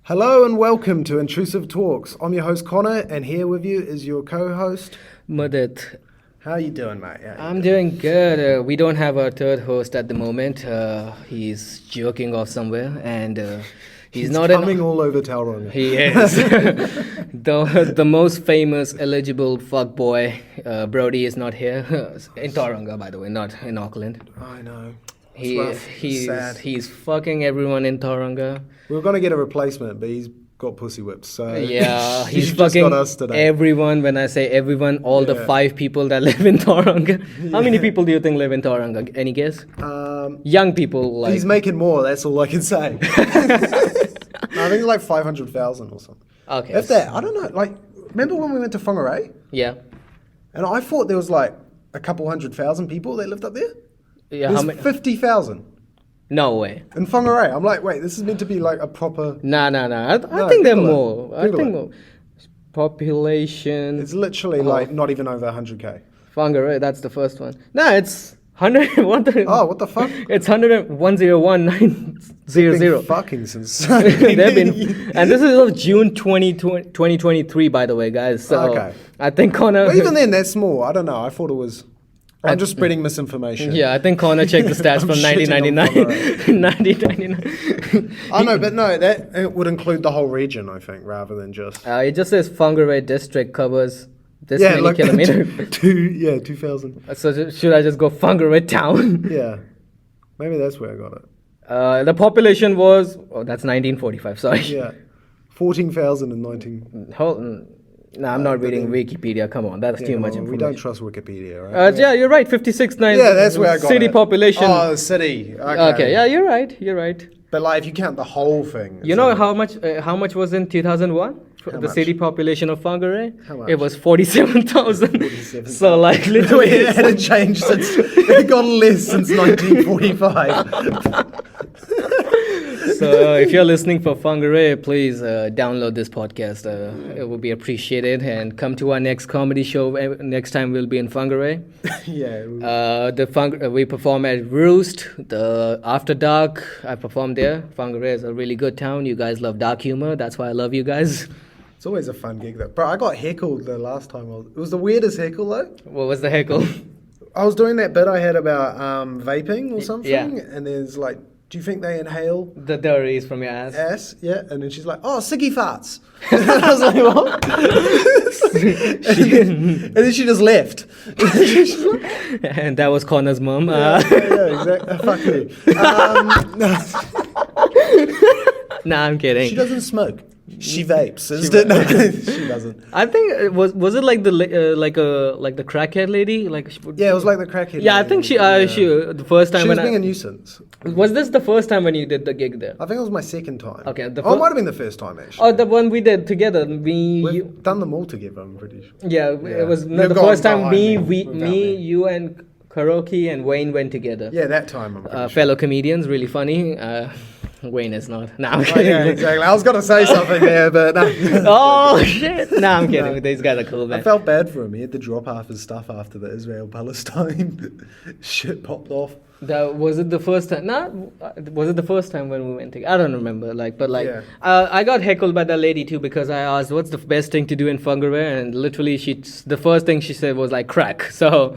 Hello and welcome to Intrusive Talks. I'm your host Connor, and here with you is your co-host Mudit. How you doing, mate? I'm doing good. We don't have our third host at the moment. He's jerking off somewhere, and he's not coming all over Tauranga. He is the most famous eligible fuckboy. Brodie is not here in Tauranga, by the way, not in Auckland. I know. He's fucking everyone in Tauranga. We were going to get a replacement, but he's got pussy whips. So yeah, he's fucking fucking got us today. Everyone. When I say everyone, all the 5 people that live in Tauranga. How many people do you think live in Tauranga? Any guess? Young people. He's making more. That's all I can say. I think it's like 500,000 or something. Okay. If that, I don't know. Like, remember when we went to Whangarei? Yeah. And I thought there was like a couple 100,000 people that lived up there. Yeah. There's How many? 50,000. No way. In Whangarei. I'm like, wait, this is meant to be like a proper... No. I think there are more. I think it. more. Population. It's literally like not even over 100k. Whangarei, that's the first one. No, it's 100. What the fuck? It's 101,019,000. Fucking since. They've been, and this is of June 2023, by the way, guys. So Okay. I think Connor. But even then, that's small. I don't know. I thought it was... I'm just spreading misinformation. Yeah, I think Connor checked the stats from 1999. 1999. I know, but no, that it would include the whole region, I think, rather than just... It just says Whangarei district covers this many kilometers. 2,000. So should I just go Whangarei town? Yeah. Maybe that's where I got it. The population was... Oh, that's 1945, sorry. Yeah. 14,019. No, I'm not reading Wikipedia. Come on, that's too much information. We don't trust Wikipedia, right? Yeah, you're right. 56.9. Yeah, that's where I got city it. population. Oh, city. Okay. Yeah, you're right. But like, if you count the whole thing, You know how much was in 2001? The much? city population of Whangarei? How much? It was 47,000. So like literally, it hadn't changed since it got less since 1945. So if you're listening for Whangarei, please download this podcast. It would be appreciated, and come to our next comedy show. Next time we'll be in Whangarei. Yeah. We perform at Roost. The After Dark, I performed there. Whangarei is a really good town. You guys love dark humor. That's why I love you guys. It's always a fun gig, though. Bro, I got heckled the last time. It was the weirdest heckle, though. What was the heckle? I was doing that bit I had about vaping or something, Yeah. and there's like, do you think they inhale The dirties from your ass. ass? Yeah, and then she's like, oh, ciggy farts. And I was like, what? and then she just left. She's like, And that was Connor's mom. yeah, exactly. Fuck you. Nah, I'm kidding. She doesn't smoke. She vapes. No, she doesn't. I think it was it like the like the crackhead lady? Yeah, it was like the crackhead. Yeah, I think she the first time She was when being a nuisance. was this the first time when you did the gig there? I think it was my second time. Okay, it might have been the first time, actually. Oh, the one we did together. We've done them all together, I'm pretty sure. Yeah, Yeah. it was You've the gone first time behind me, me, without me. you and Karaoke and Wayne went together. Yeah, that time, I'm pretty sure. Fellow comedians, really funny. Wayne is not. Nah, I'm Oh, kidding. yeah, exactly. I was going to say something there, but no. Oh shit! Nah, I'm kidding. No. These guys are cool, man. I felt bad for him. He had to drop half his stuff after the Israel-Palestine shit popped off. Was it the first time? Was it the first time when we went together? I don't remember. Yeah. I got heckled by that lady too because I asked what's the best thing to do in Whangarei, and literally the first thing she said was like crack. So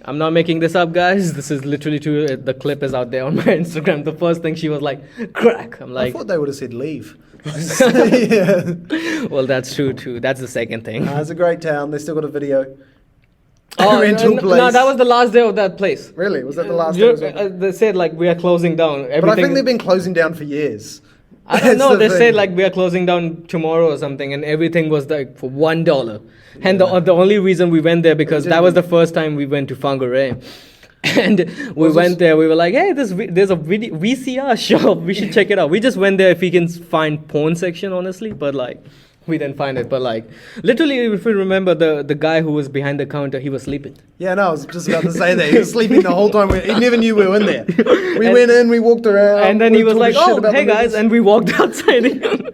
I'm not making this up, guys. This is literally true. The clip is out there on my Instagram. The first thing she was like crack. I'm I like, thought they would have said leave. Yeah. well, that's true too. That's the second thing. It's a great town. They still got a video. Rental place. No, that was the last day of that place. Really? Was that the last day? They said like we are closing down. But I think they've been closing down for years. I don't know. That's the They said thing. like we are closing down tomorrow or something, and everything was like for $1. And the only reason we went there because that was the first time we went to Whangarei. And we went there. We were like, hey, there's a VCR shop. We should check it out. We just went there if we can find porn section, honestly. But like, we didn't find it. But like, literally, if you remember, the guy who was behind the counter, he was sleeping. Yeah, no, I was just about to say that. He was sleeping the whole time. He never knew we were in there. We went in, we walked around. And then we he was talked like, shit oh, about hey the guys. movies. And we walked outside.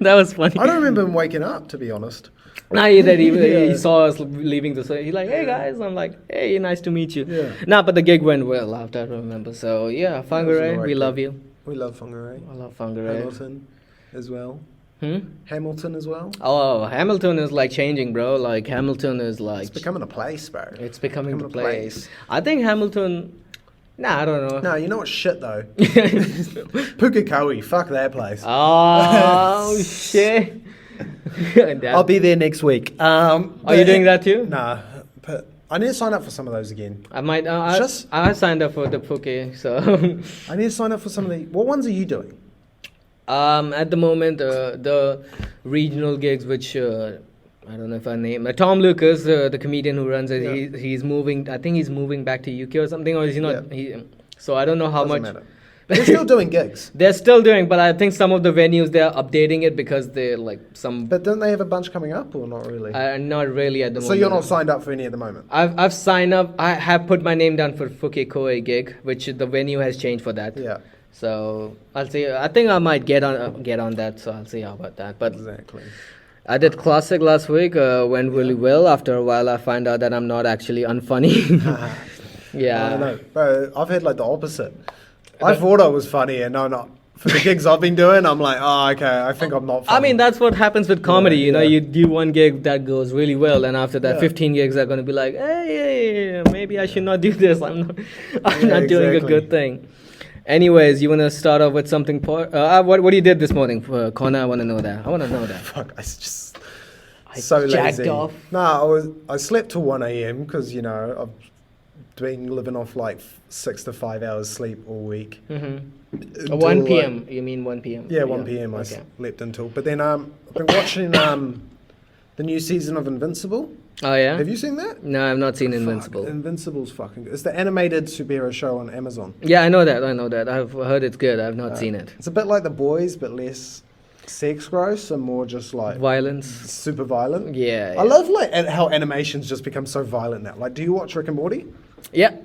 That was funny. I don't remember him waking up, to be honest. Nah, he did. He Yeah. saw us leaving the site. He's like, hey guys. I'm like, hey, nice to meet you. Yeah. Nah, but the gig went well after I remember. So yeah, Whangarei, alright we love gig. you. We love Whangarei. I love Whangarei. Hamilton as well. Hamilton as well. Oh, Hamilton is like changing, bro. Like Hamilton is like It's becoming a place, bro. it's becoming the a place. I think Hamilton. Nah, I don't know. No, you know what's shit though? Pukekohe, fuck that place. Oh shit. I'll be there next week. Are you doing that too? Nah, but I need to sign up for some of those again. I might. Just- I signed up for the Poke, so. I need to sign up for some of the. What ones are you doing? At the moment, the regional gigs, which I don't know if I name Tom Lucas, the comedian who runs it. Yeah. He's moving. I think he's moving back to UK or something, or is he not? Yeah. So I don't know how Doesn't much. matter. They're still doing gigs. They're still doing, but I think some of the venues they're updating it because they're like some. But don't they have a bunch coming up or not really? Not really at the moment. So you're not signed up for any at the moment? I've signed up. I have put my name down for Fukekohe gig, which the venue has changed for that. Yeah. So I'll see. I think I might get on that. So I'll see how about that. But Exactly. I did classic last week. Went really well. After a while, I find out that I'm not actually unfunny. Yeah. I don't know. Bro, I've had like the opposite. I thought I was funny and no, not. For the gigs I've been doing, I'm like, oh, okay, I think I'm not funny. I mean, that's what happens with comedy. Yeah, You know, yeah. you do one gig that goes really well, and after that, Yeah. 15 gigs are going to be like, hey, maybe I should not do this. I'm not Yeah, doing a exactly. good thing. Anyways, you want to start off with something? What you did this morning, Connor? I want to know that. I want to know that. Fuck, I just I so jacked lazy. off. Nah, I slept till 1 a.m. because you know I've been living off like 6 to 5 hours sleep all week. Mm-hmm. Until, 1 like- p.m. You mean 1 p.m.? Yeah, 1 p.m. I Okay. slept until. But then I've been watching the new season of Invincible. Oh yeah. Have you seen that? No, I've not seen Fuck, Invincible. Invincible's fucking good. It's the animated superhero show on Amazon. Yeah, I know that. I've heard it's good. I've not seen it. It's a bit like The Boys, but less sex gross and more just like Violence. super violent. Yeah. I love like how animations just become so violent now. Like, do you watch Rick and Morty? Yeah.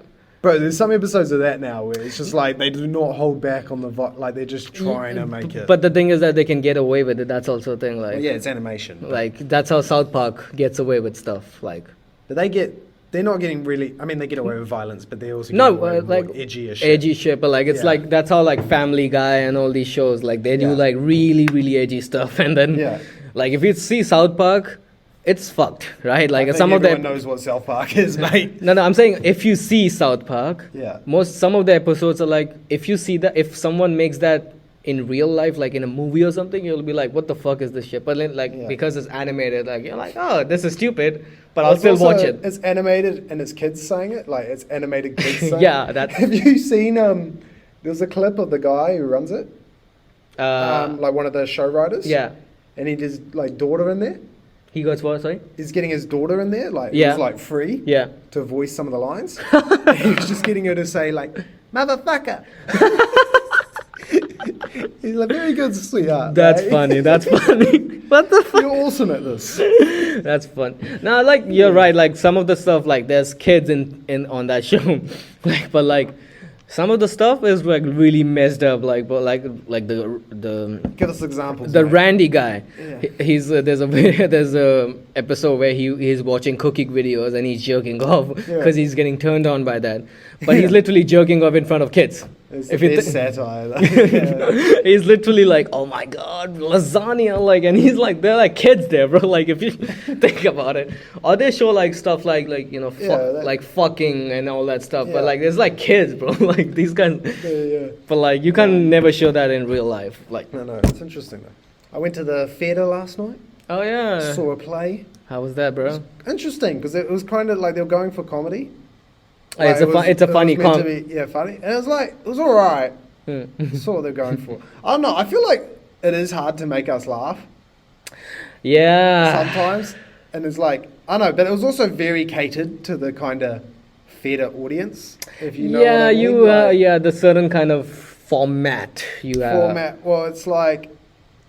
Bro, there's some episodes of that now where it's just like they do not hold back on the like they're just trying to make it. But the thing is that they can get away with it. That's also a thing. Like, Well, yeah, it's animation. but- like that's how South Park gets away with stuff. Like, But they're not getting really. I mean, they get away with violence, but they also No, get away with like more edgy shit. edgy shit. But like, it's Yeah. like that's how like Family Guy and all these shows like they do Yeah. like really really edgy stuff. And then Yeah. like if you see South Park, it's fucked, right? Like I think some of everyone them. knows what South Park is, mate. No, I'm saying if you see South Park, Yeah. some of the episodes are like if you see that if someone makes that in real life, like in a movie or something, you'll be like, what the fuck is this shit? But then, like Yeah. because it's animated, like you're like, oh, this is stupid, but I'll It's still also- watch it. It's animated and it's kids saying it. Like it's animated kids saying Yeah, it. that- Have you seen there's a clip of the guy who runs it, like one of the show writers. Yeah, And he does like daughter in there. he goes what? Sorry. He's getting his daughter in there, like Yeah. who's like free Yeah. to voice some of the lines. He's just getting her to say like motherfucker. He's like very good sweetheart. That's mate." funny. That's funny. What the fuck? You're awesome at this. That's fun. No, like you're right. Like some of the stuff, like there's kids in on that show, but like some of the stuff is like really messed up. Like like the Give us examples. the mate. Randy guy. Yeah. He's there's a episode where he's watching cooking videos and he's jerking off Yeah. because he's getting turned on by that. But he's Yeah. literally jerking off in front of kids. It's If the you best thi- satire. Like, yeah. He's literally like, oh my god, lasagna, like, and he's like, they're like kids there, bro. Like, if you think about it, or they show like stuff like you know, like fucking and all that stuff, Yeah. but like, there's like kids, bro. Like these guys, Yeah. but like, you can never show that in real life. Like, No, it's interesting though. I went to the theatre last night. oh yeah, Saw a play. how was that, bro? Interesting because it was kind of like they were going for comedy. It's Like, it's a funny it was meant com. to be, yeah, funny. And it was like it was all right. Saw what they're going for. I don't know. I feel like it is hard to make us laugh Yeah, sometimes, and it's like I don't know, but it was also very catered to the kind of theatre audience. If you know, what yeah, I mean. you Like, yeah, the certain kind of format you have. format. Well, it's like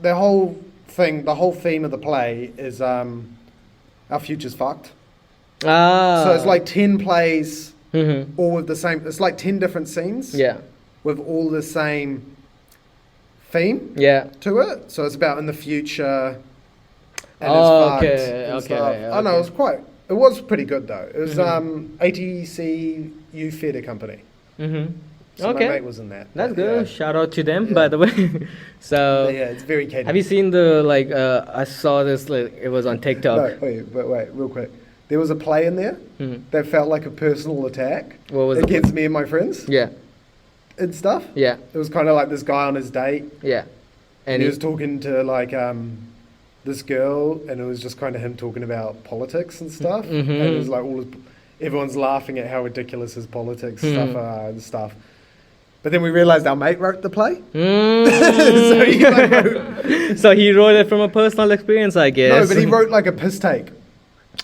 the whole thing. The whole theme of the play is our future's fucked. Ah, So it's like 10 plays, Mhm. all with the same. It's like 10 different scenes. yeah, With all the same theme yeah. to it. So it's about in the future. And Oh, it's fucked okay, and okay, stuff. yeah, I know, okay. it was pretty good though. It was Mhm. ATCU Theatre Company. Mm-hmm. So Okay. my mate was in that. That's But, good. yeah. Shout out to them, Yeah. by the way. So, But yeah, it's very catered. have you seen the like? I saw this like it was on TikTok. No, wait, real quick. There was a play in there Mhm. that felt like a personal attack What was it? against me and my friends Yeah, and stuff. yeah, It was kind of like this guy on his date, yeah. and he was talking to like this girl, and it was just kind of him talking about politics and stuff. Mhm. And it was like everyone's laughing at how ridiculous his politics stuff are and stuff. But then we realized our mate wrote the play. So he like wrote, So he wrote it from a personal experience, I guess. no, but he wrote like a piss take.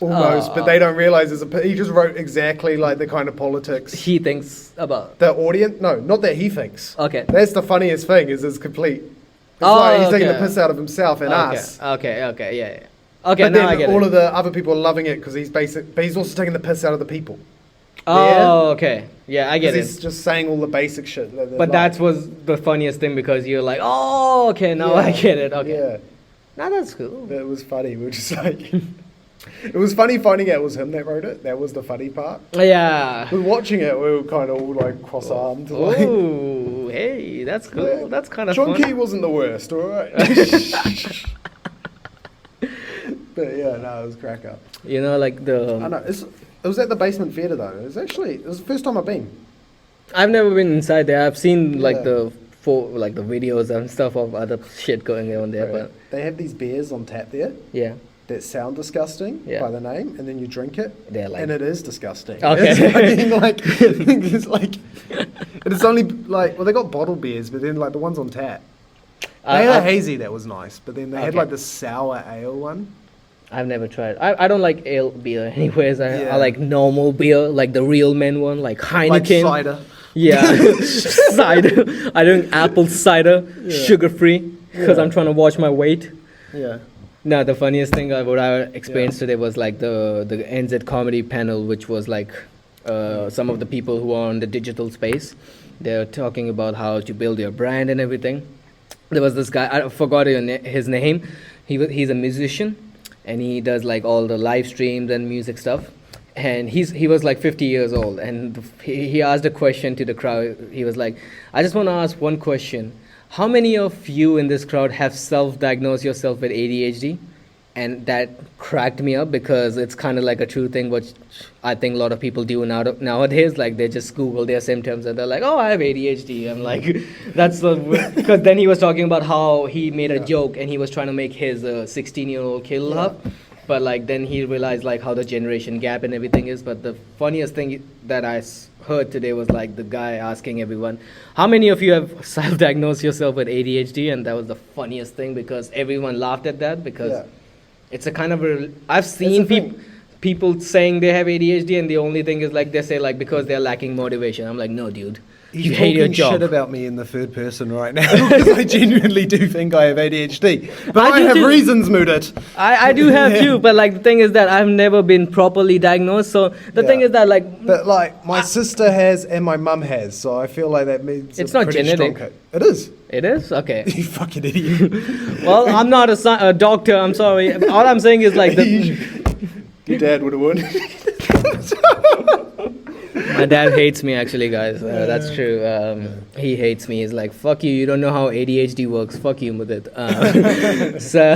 Almost, but they don't realize he just wrote exactly like the kind of politics He thinks about. the audience. No, not that he thinks. Okay. That's the funniest thing. Is it's complete. It's Oh, like he's taking the okay. piss out of himself and Okay, us. okay, yeah, yeah. Okay, But now I then get all it. of the other people are loving it because he's basic. But he's also taking the piss out of the people. Oh, okay. Yeah, I get 'Cause it. he's just saying all the basic shit. That But that was the funniest thing because you're like, oh, okay, now I get it. Okay. Yeah, Now that's cool. it was funny. We were just like, it was funny finding out it was him that wrote it. That was the funny part. Yeah. But watching it, we were kind of all like cross-armed. Like, Oh, hey, that's cool. Yeah. That's kind of John fun. Key wasn't the worst, all right. But yeah, no, it was crack up. You know, like I know it was at the Basement Theatre though. It was the first time I've been. I've never been inside there. I've seen like Yeah. the videos and stuff of other shit going on there, Right. They have these beers on tap there but yeah. that sound disgusting Yeah. by the name, and then you drink it, They're like- and it is disgusting. Okay. It's like it's only like they got bottled beers, but then like the ones on tap. They had a hazy that was nice, but then they had Okay. like the sour ale one. I've never tried. I don't like ale beer anyways. I Yeah. like normal beer, like the real men one, like Heineken. Like cider. Yeah, cider. I drink apple cider, Yeah. sugar free, because Yeah. I'm trying to watch my weight. Yeah. No, the funniest thing what I experienced today was like the NZ comedy panel, which was like some of the people who are on the digital space. They're talking about how to build your brand and everything. There was this guy, I forgot his name. He's a musician, and he does like all the live streams and music stuff. And he was like 50 years old, and he asked a question to the crowd. He was like, I just want to ask one question. How many of you in this crowd have self-diagnosed yourself with ADHD? And that cracked me up because it's kind of like a true thing, which I think a lot of people do nowadays. Like they just Google their symptoms and they're like, oh, I have ADHD. I'm like, that's because then he was talking about how he made a joke and he was trying to make his 16-year-old kid laugh. But like then he realized like how the generation gap and everything is. But the funniest thing that I heard today was like the guy asking everyone, how many of you have self-diagnosed yourself with ADHD? And that was the funniest thing because everyone laughed at that because it's a kind of I've seen people saying they have ADHD and the only thing is like they say like because they're lacking motivation. I'm like, no, dude. You hate your job. Shit about me in the third person right now because I genuinely do think I have ADHD, but I do have too. reasons, Mudit. I do have too, but like the thing is that I've never been properly diagnosed. So the thing Yeah. is that like But like my sister has and my mum has, so I feel like that means It's a not pretty genetic. strong case. It is. it is okay. You fucking idiot. Well, I'm not a doctor. I'm sorry. All I'm saying is like Your dad would have won. my dad hates me actually, guys. That's true. He hates me. He's like, fuck you. You don't know how ADHD works. Fuck you with it. So,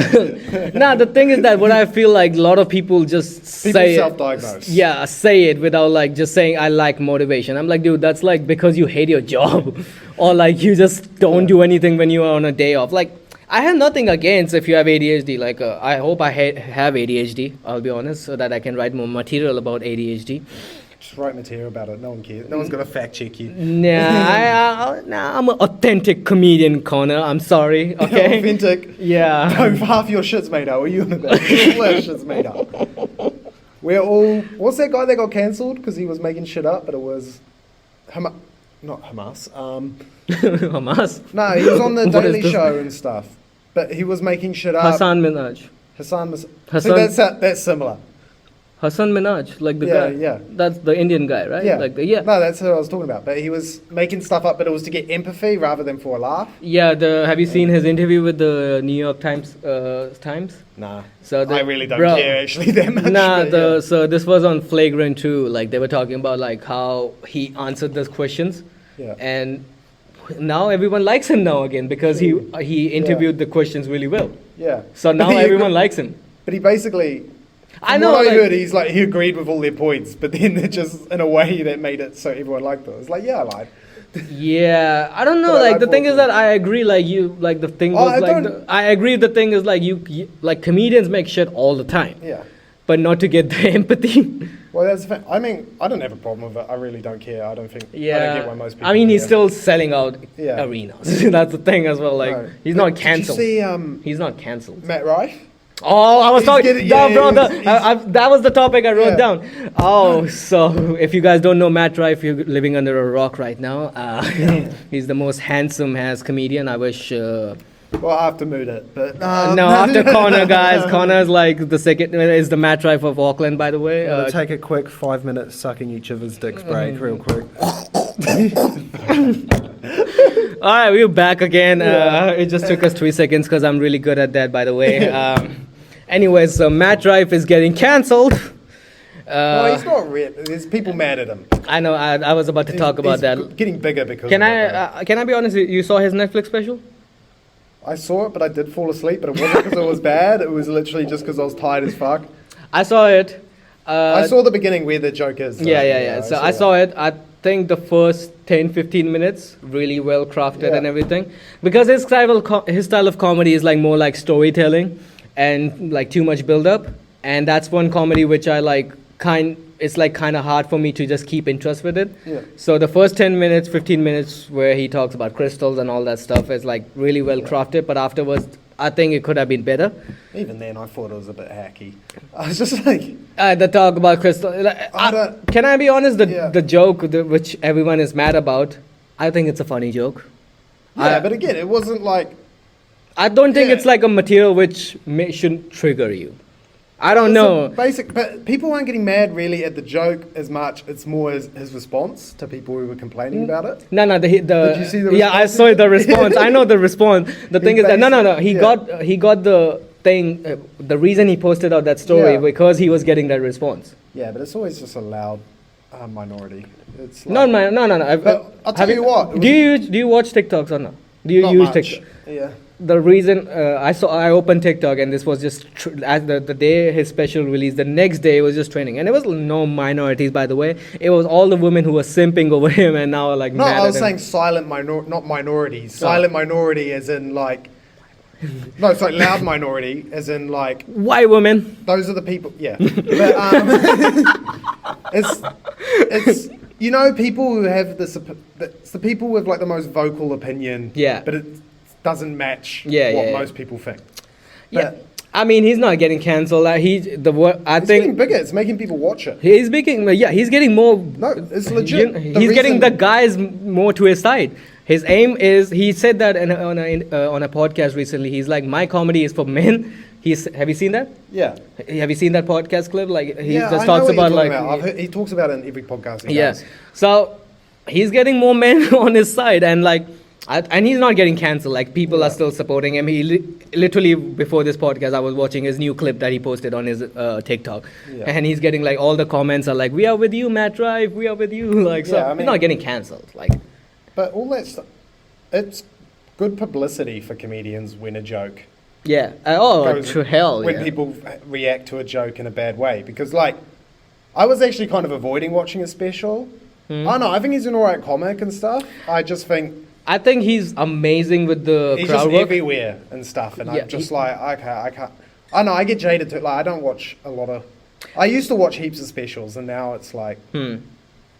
nah, the thing is that what I feel like a lot of people just say self-diagnose. Yeah, say it without like just saying I lack motivation. I'm like, dude, that's like because you hate your job or like you just don't do anything when you are on a day off. Like, I have nothing against if you have ADHD. Like, I hope I have ADHD, I'll be honest, so that I can write more material about ADHD. Just write material about it. No one cares. No one's gonna fact check you. Nah, I'm an authentic comedian, Connor. I'm sorry, okay? Authentic. Yeah. No, half your shit's made up. What are you on about? All that shit's made up. We're all. What's that guy that got cancelled because he was making shit up? But it was, not Hamas. Hamas. No, he was on the What is Daily this? Show and stuff. But he was making shit up. Hassan Minaj. Hassan. Hassan- So that's similar. Hassan Minaj, like the Yeah, guy. yeah. That's the Indian guy, right? Yeah. Like No, that's who I was talking about. But he was making stuff up, but it was to get empathy rather than for a laugh. Yeah. Have you seen his interview with the New York Times? Nah. So I really don't bro, care actually that much. Nah, but so this was on Flagrant too. Like they were talking about like how he answered those questions. Yeah. And now everyone likes him now again because he interviewed the questions really well. Yeah. So now everyone likes him. But he basically, I from know. what I like- heard, he agreed with all their points, but then it just in a way that made it so everyone liked it. It's like, yeah, I lied. Yeah, I don't know. But I Like the thing is thought- that I agree. Like you, like the thing Oh, was I like don't- I agree. The thing is like you like comedians make shit all the time, Yeah. but not to get the empathy. Well, that's the thing. I mean, I don't have a problem with it. I really don't care. I don't think. I don't get why most people. I mean, he's care. still selling out Yeah. arenas. That's the thing as well. Like No. he's But not cancelled. Did you see He's not cancelled. Matt Rife? Oh, I was He's talking. getting- No, yeah, bro, he's- that was the topic I wrote Yeah. down. Oh, so if you guys don't know Matt Rife, you're living under a rock right now. He's the most handsome ass comedian. I wish. Well, after Mudit, but No, after Connor, guys. Connor's like the second. Is the Matt Rife of Auckland, by the way. We'll take a quick 5 minutes sucking each other's dicks break, real quick. All right, we're back again. Yeah. It just took us 3 seconds because I'm really good at that, by the way. Anyways, so Matt Rife is getting cancelled. Well, he's not real. There's people mad at him. I know. I was about to talk about He's that. Getting bigger because. Can of it, though. I be honest? You saw his Netflix special? I saw it, but I did fall asleep. But it wasn't because it was bad. It was literally just because I was tired as fuck. I saw it. I saw the beginning where the joke is. though. Yeah. So I saw it. I think the first 10-15 minutes really well crafted Yeah. and everything, because his style of comedy is like more like storytelling and like too much build up, and that's one comedy which I like. It's like kind of hard for me to just keep interest with it. Yeah. So the first 10 minutes, 15 minutes where he talks about crystals and all that stuff is like really well crafted, but afterwards I think it could have been better. Even then, I thought it was a bit hacky. I was just like, The talk about crystal. Can I be honest? The joke which everyone is mad about, I think it's a funny joke. yeah, but again, it wasn't like. I don't think Yeah. it's like a material which shouldn't trigger you. I don't know. Basic, but people aren't getting mad really at the joke as much. It's more as his response to people who were complaining about it. No. Did you see the Yeah, I response? saw the response. I know the response. The thing is that no. He Yeah. got the thing. The reason he posted out that story Yeah. because he was getting that response. Yeah, but it's always just a loud minority. It's No. like, But I'll tell you what. Do you watch TikToks or not? Do you not use much. TikTok? Yeah. The reason I opened TikTok and this was just as the day his special released, the next day it was just trending, and it was no minorities, by the way. It was all the women who were simping over him and now like No, mad I was at him. saying silent not minorities. Silent minority as in like. No, it's like loud minority as in like. White women. Those are the people. Yeah. But, it's you know, people who have this. It's the people with like the most vocal opinion. Yeah. But it doesn't match Yeah, what yeah, most people think. Yeah, But I mean he's not getting cancelled. I it's getting think bigger. It's making people watch it. he's making. Yeah, he's getting more. No, it's legit. He's getting the guys more to his side. His aim is. He said that on a podcast recently. He's like, my comedy is for men. Have you seen that? Yeah. Have you seen that podcast clip? Like he Yeah, just I know talks what you're about talking like. I've heard, he talks about it in every podcast he Yes. does. So he's getting more men on his side, and like, and he's not getting cancelled. Like people are still supporting him. He literally before this podcast, I was watching his new clip that he posted on his TikTok, Yeah. and he's getting like all the comments are like, "We are with you, Matt Rife. We are with you." Like, so Yeah, I he's mean- not getting cancelled. Like, But all that stuff, it's good publicity for comedians when a joke yeah. goes- To hell. when Yeah. people react to a joke in a bad way. Because like, I was actually kind of avoiding watching his special. I know, I think he's an alright comic and stuff. I just think I think he's amazing with the he's crowd just work. everywhere and stuff, and Yeah, I'm just like, okay, I can't. I know, I get jaded too. Like, I don't watch a lot of. I used to watch heaps of specials, and now it's like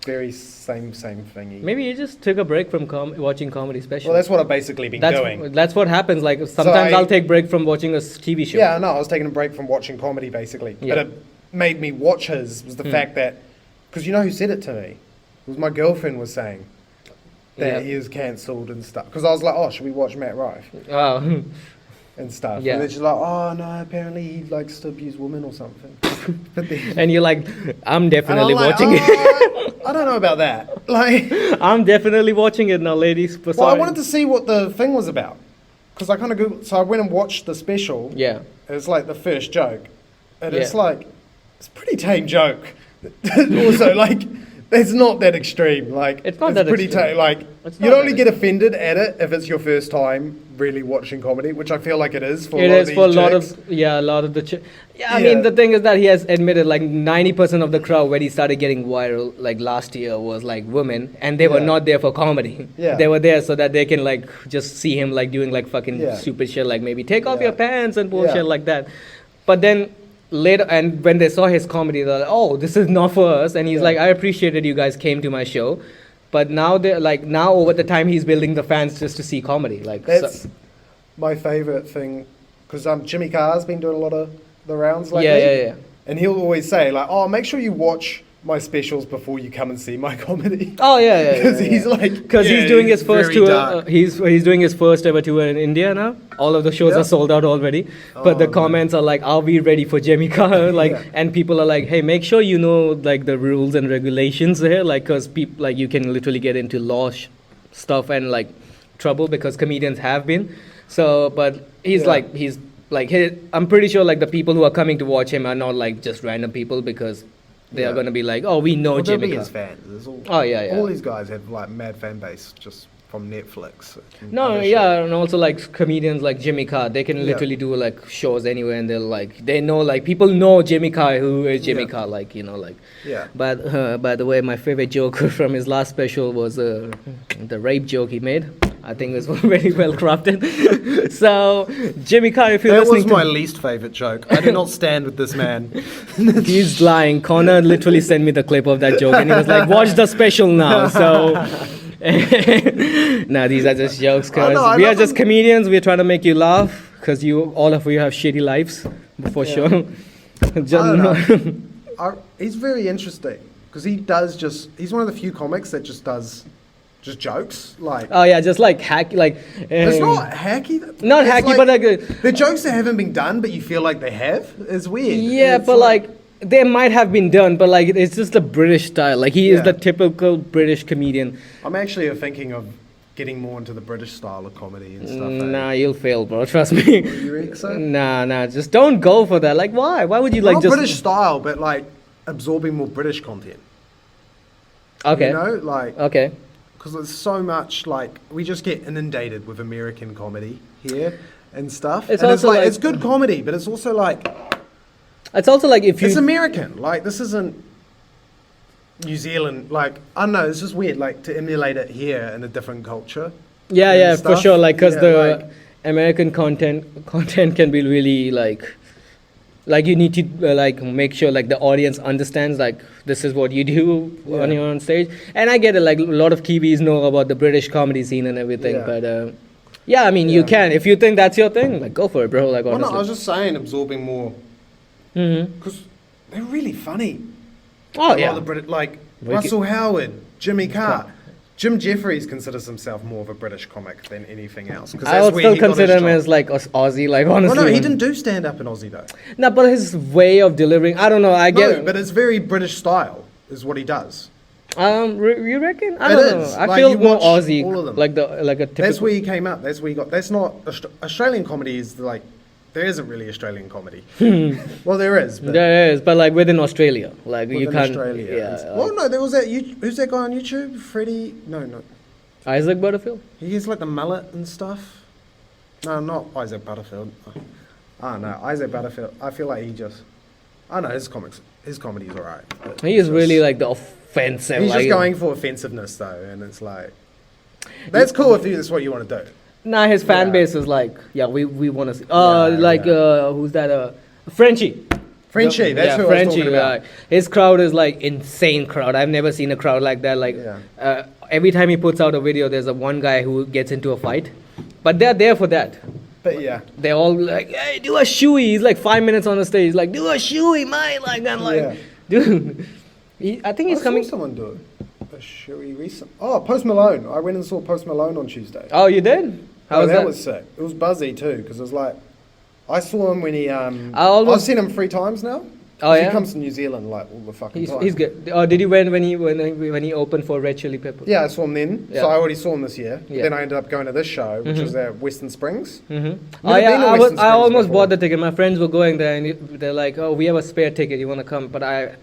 very same thingy. Maybe he just took a break from watching comedy specials. Well, that's what I've basically been doing. That's what happens. Like sometimes I'll take break from watching a TV show. Yeah, no, I was taking a break from watching comedy basically. Yeah. But it made me watch his was the fact that, because you know who said it to me? It was my girlfriend was saying that Yeah. he was cancelled and stuff. Because I was like, oh, should we watch Matt Rife Oh. and stuff? Yeah. And then she's like, oh, no, apparently he likes to abuse women or something. But then, And you're like, I'm and definitely I'm like, watching it. "Oh, I don't know about that. Like, I'm definitely watching it now, ladies. well, I wanted to see what the thing was about. Because I kind of Googled, so I went and watched the special. Yeah. It's like the first joke. And it's Yeah. like, it's a pretty tame joke. Also, like, It's not that extreme. Like It's not that pretty extreme. It's you'd not only that get offended at it if it's your first time really watching comedy, which I feel like it is for a It lot is of for a these lot chicks. of a lot of the I Yeah. mean the thing is that he has admitted like 90% of the crowd when he started getting viral like last year was like women, and they were Yeah. not there for comedy. Yeah. They were there so that they can like just see him like doing like fucking Yeah. stupid shit, like maybe take off Yeah. your pants and bullshit Yeah. like that. But then later, and when they saw his comedy, they're like, oh, this is not for us. And he's Yeah. like, I appreciated you guys came to my show, but now they're like, now over the time he's building the fans just to see comedy. Like That's my favorite thing, because Jimmy Carr's been doing a lot of the rounds lately. yeah. And he'll always say like, "Oh, make sure you watch my specials before you come and see my comedy." Oh yeah. Because he's like, Because yeah, he's doing his first very tour. dark. He's doing his first ever tour in India now. All of the shows Yeah. are sold out already. But the Oh, comments are like, "Are we ready for Jimmy Carr?" Like, Yeah. and people are like, "Hey, make sure you know like the rules and regulations here, like, because people like you can literally get into law stuff and like trouble because comedians have been." So, but he's Yeah. like I'm pretty sure like the people who are coming to watch him are not like just random people because they Yeah. are gonna be like, "Oh, we know Well, they'll Jimmy be Carr." his fans. There's all, Oh, yeah. All these guys have like mad fan base just from Netflix. and No, other yeah, shit. and also like comedians like Jimmy Carr, they can Yeah. literally do like shows anywhere, and they're like they know like people know Jimmy Carr, who is Jimmy Yeah. Carr, like like. Yeah. But by the way, my favorite joke from his last special was the rape joke he made. I think it was very well crafted. So Jimmy Carr, if you're That listening was my least favorite joke. I do not stand with this man. he's lying. Connor literally sent me the clip of that joke, and he was like, "Watch the special now." So. Nah, these are just jokes, cause no, I we are love just him. comedians. We're trying to make you laugh, cause all of you have shitty lives, for Yeah. sure. I don't know. He's very interesting because he's one of the few comics that just does just jokes. Like Oh yeah, just like hack, like. it's not hacky. Not It's hacky, but like. the jokes that haven't been done, but you feel like they have. Is weird. Yeah, It's but like they might have been done, but like it's just the British style. Like he is Yeah. the typical British comedian. I'm actually thinking of getting more into the British style of comedy and stuff. Nah, you'll fail, bro. Trust me. You reckon so? Nah. Just don't go for that. Like, why? Why would you like Not just? British style, but like absorbing more British content. Okay. You know, like Okay. because there's so much like we just get inundated with American comedy here and stuff. It's and also it's like- it's good comedy, but it's also like It's also like if you. it's American. Like this isn't New Zealand. Like I don't know. It's just weird. Like to emulate it here in a different culture. Yeah, and yeah, for stuff. sure. Like, cause Yeah, the like- American content can be really like you need to like make sure like the audience understands like this is what you do when Yeah. you're on stage. And I get it. Like a lot of Kiwis know about the British comedy scene and everything, Yeah. but yeah, I mean you Yeah. can if you think that's your thing. Like go for it, bro. Like Well, no, I was honestly. just saying absorbing more Mm-hmm. because they're really funny. Oh A lot yeah. of the Brit- like We Russell Howard, Jimmy Carr. Jim Jeffries considers himself more of a British comic than anything else. 'cause I that's would where still he got his consider him job. as like Aussie. Like Well, honestly. no, he man. didn't do stand up in Aussie though. No, but his way of delivering, I don't know. I get. No, but it's very British style, is what he does. You reckon? I It don't is. know. I Like, feel you more watch Aussie, all of them. like a typical. That's where he came up. That's where he got. That's not Australian comedy. Is like there isn't really Australian comedy. Well, there is. But There is, but like within Australia, like you within can't. Australia. Yeah. Well, no, there was that. Who's that guy on YouTube? Freddie? No. Isaac Butterfield. He has like the mullet and stuff. No, not Isaac Butterfield. Oh no, Isaac Butterfield. I feel like he just. I don't know his comedy's alright. but He is it's really just- like the offensive. He's like, just going for offensiveness though, and it's like. That's cool if that's what you want to do. Nah, his fan Yeah. base is like, yeah, we want to see. Yeah. Who's that? Frenchie. Frenchie, that's who I was talking about. His crowd is like insane crowd. I've never seen a crowd like that. Like Yeah. every time he puts out a video, there's a one guy who gets into a fight, but they're there for that. But yeah. They're all like, hey, do a shoey. He's like 5 minutes on the stage. He's like, do a shoey, mate. Like, I'm like, Yeah. dude. I think he's I coming. saw someone do it. A showy recent. Oh, Post Malone. I went and saw Post Malone on Tuesday. Oh, you did? How was that? that? Was sick. It was buzzy too, because it was like, I saw him when he. I've almost- seen him 3 times now. Oh, yeah? He comes to New Zealand like all the fucking He's, time. he's good. Oh, did you when he opened for Red Chili Pepper? Yeah, I saw him then. Yeah. So I already saw him this year. Yeah. Then I ended up going to this show, which was at Western Springs. Mm-hmm. Never Oh yeah, been to I Western Springs almost before. bought the ticket. My friends were going there, and they're like, "Oh, we have a spare ticket. You want to come?" But I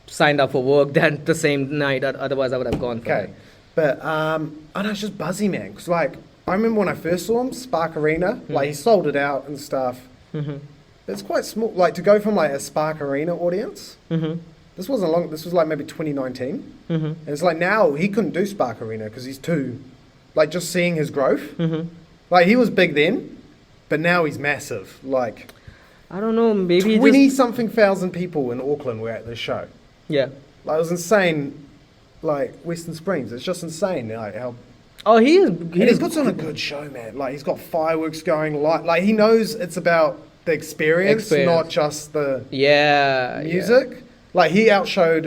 signed up for work that the same night. Otherwise, I would have gone for Okay, it. but I know it's just buzzy, man. Because like I remember when I first saw him, Spark Arena, like he sold it out and stuff. Mm-hmm. It's quite small. Like to go from like a Spark Arena audience. Mm-hmm. This wasn't long. This was like maybe 2019. Mm-hmm. And it's like now he couldn't do Spark Arena because he's too, like just seeing his growth. Mm-hmm. Like he was big then, but now he's massive. Like I don't know. Maybe 20 something thousand people in Auckland were at this show. yeah. Like it was insane. Like Western Springs, it's just insane. Like how. Oh, he is. And he puts on a good show, man. Like he's got fireworks going. Like he knows it's about the experience. Not just the music. Yeah. Like he outshowed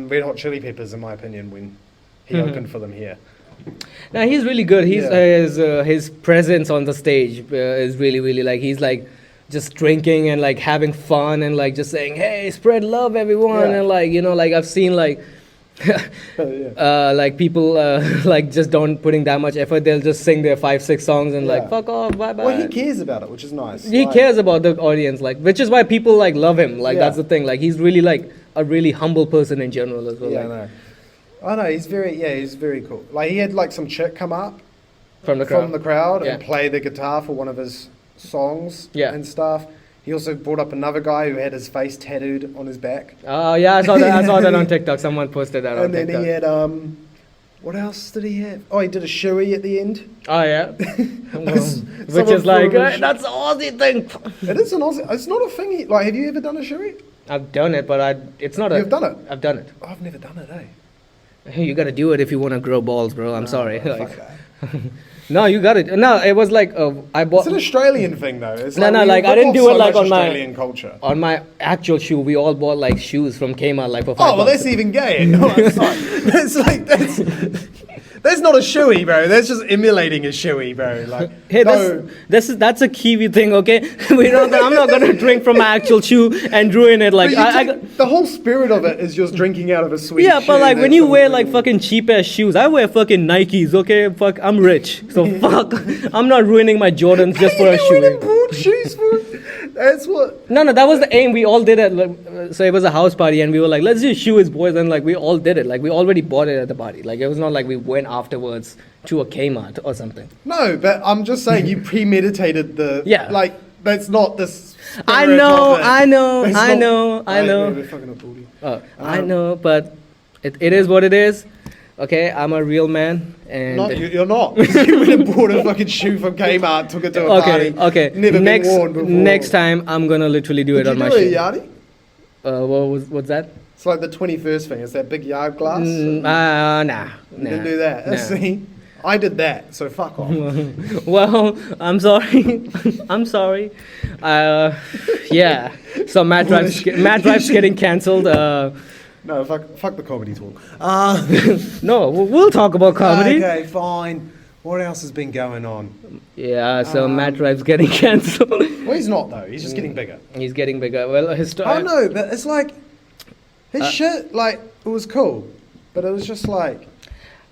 Red Hot Chili Peppers, in my opinion, when he opened for them here. No, he's really good. His presence on the stage is really, really like he's like just drinking and like having fun and like just saying, "Hey, spread love, everyone!" And like like I've seen like. Like people like just don't putting that much effort. They'll just sing their 5-6 songs and like fuck off, bye bye. Well, he cares about it, which is nice. He cares about the audience, like, which is why people like love him. Like that's the thing. Like he's really like a really humble person in general as well. Yeah, like. I know. He's very cool. Like he had like some chick come up from the crowd and play the guitar for one of his songs and stuff. He also brought up another guy who had his face tattooed on his back. Oh yeah, I saw that. I saw that on TikTok. Someone posted that on TikTok. And then he had what else did he have? Oh, he did a shoey at the end. Oh yeah, which is like that's an Aussie thing. It is an Aussie. It's not a thing. Like, have you ever done a shoey? I've done it, but it's not. You've done it. I've done it. Oh, I've never done it. You gotta do it if you want to grow balls, bro. I'm sorry. Fuck that. No, you got it. No, it was like I bought. It's an Australian thing, though. It's no, like I didn't do it like on my Australian culture. On my actual shoe, we all bought like shoes from Kmart, like for $5. Oh, well, that's even gay. No, that's not a shoey, bro. That's just emulating a shoey, bro. Like, hey, that's a Kiwi thing, okay? I'm not gonna drink from my actual shoe and ruin it. Like the whole spirit of it is just drinking out of a sweet. Yeah, but like when you wear like fucking cheap ass shoes, I wear fucking Nikes, okay? Fuck, I'm rich, so fuck. I'm not ruining my Jordans just for a shoe. Bought shoes for. That's what. No, that was the aim. We all did it. So it was a house party, and we were like, let's just shoe his boys, and like we all did it. Like we already bought it at the party. Like it was not like we went afterwards to a Kmart or something. No, but I'm just saying you premeditated the. Yeah. Like that's not this. I know. We're fucking up, Brodie. I know, but it is what it is. Okay, I'm a real man, and you're not. You went and bought a fucking shoe from Kmart, took it to a party. Okay. Never been worn before. Next time, I'm gonna literally do it on my shoe. Did you do a yardie? What's that? It's like the 21st thing. It's that big yard glass. Nah. You didn't do that. Nah. See, I did that. So fuck off. Well, I'm sorry. I'm sorry. Yeah. So Matt Drive's getting cancelled. No, fuck the comedy talk. No, we'll talk about comedy. Okay, fine. What else has been going on? Yeah, so Matt Drive's getting cancelled. Well, he's not though. He's just getting bigger. He's getting bigger. Well, I don't know, but it's like his shit. Like it was cool, but it was just like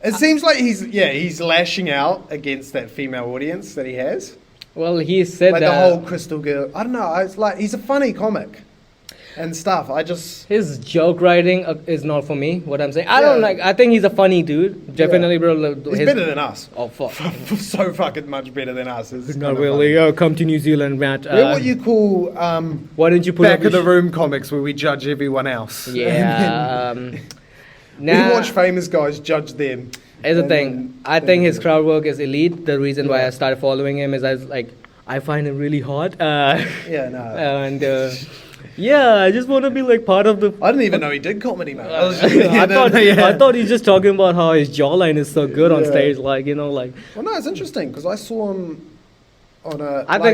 it seems like he's lashing out against that female audience that he has. Well, he said like that the whole Crystal Girl. I don't know. It's like he's a funny comic. And stuff. His joke writing is not for me. What I'm saying, I think he's a funny dude. Definitely, bro. He's better than us. Oh fuck, so fucking much better than us. It's not really. Come to New Zealand, Matt. What you call why didn't you put back of the room comics where we judge everyone else? Yeah. We watch famous guys judge them. Here's the thing. I think his crowd work is elite. The reason why I started following him is I find him really hot. Yeah, I just want to be like part of the. I didn't even know he did comedy, man. I thought he's just talking about how his jawline is so good on stage, like. Well, no, it's interesting because I saw him on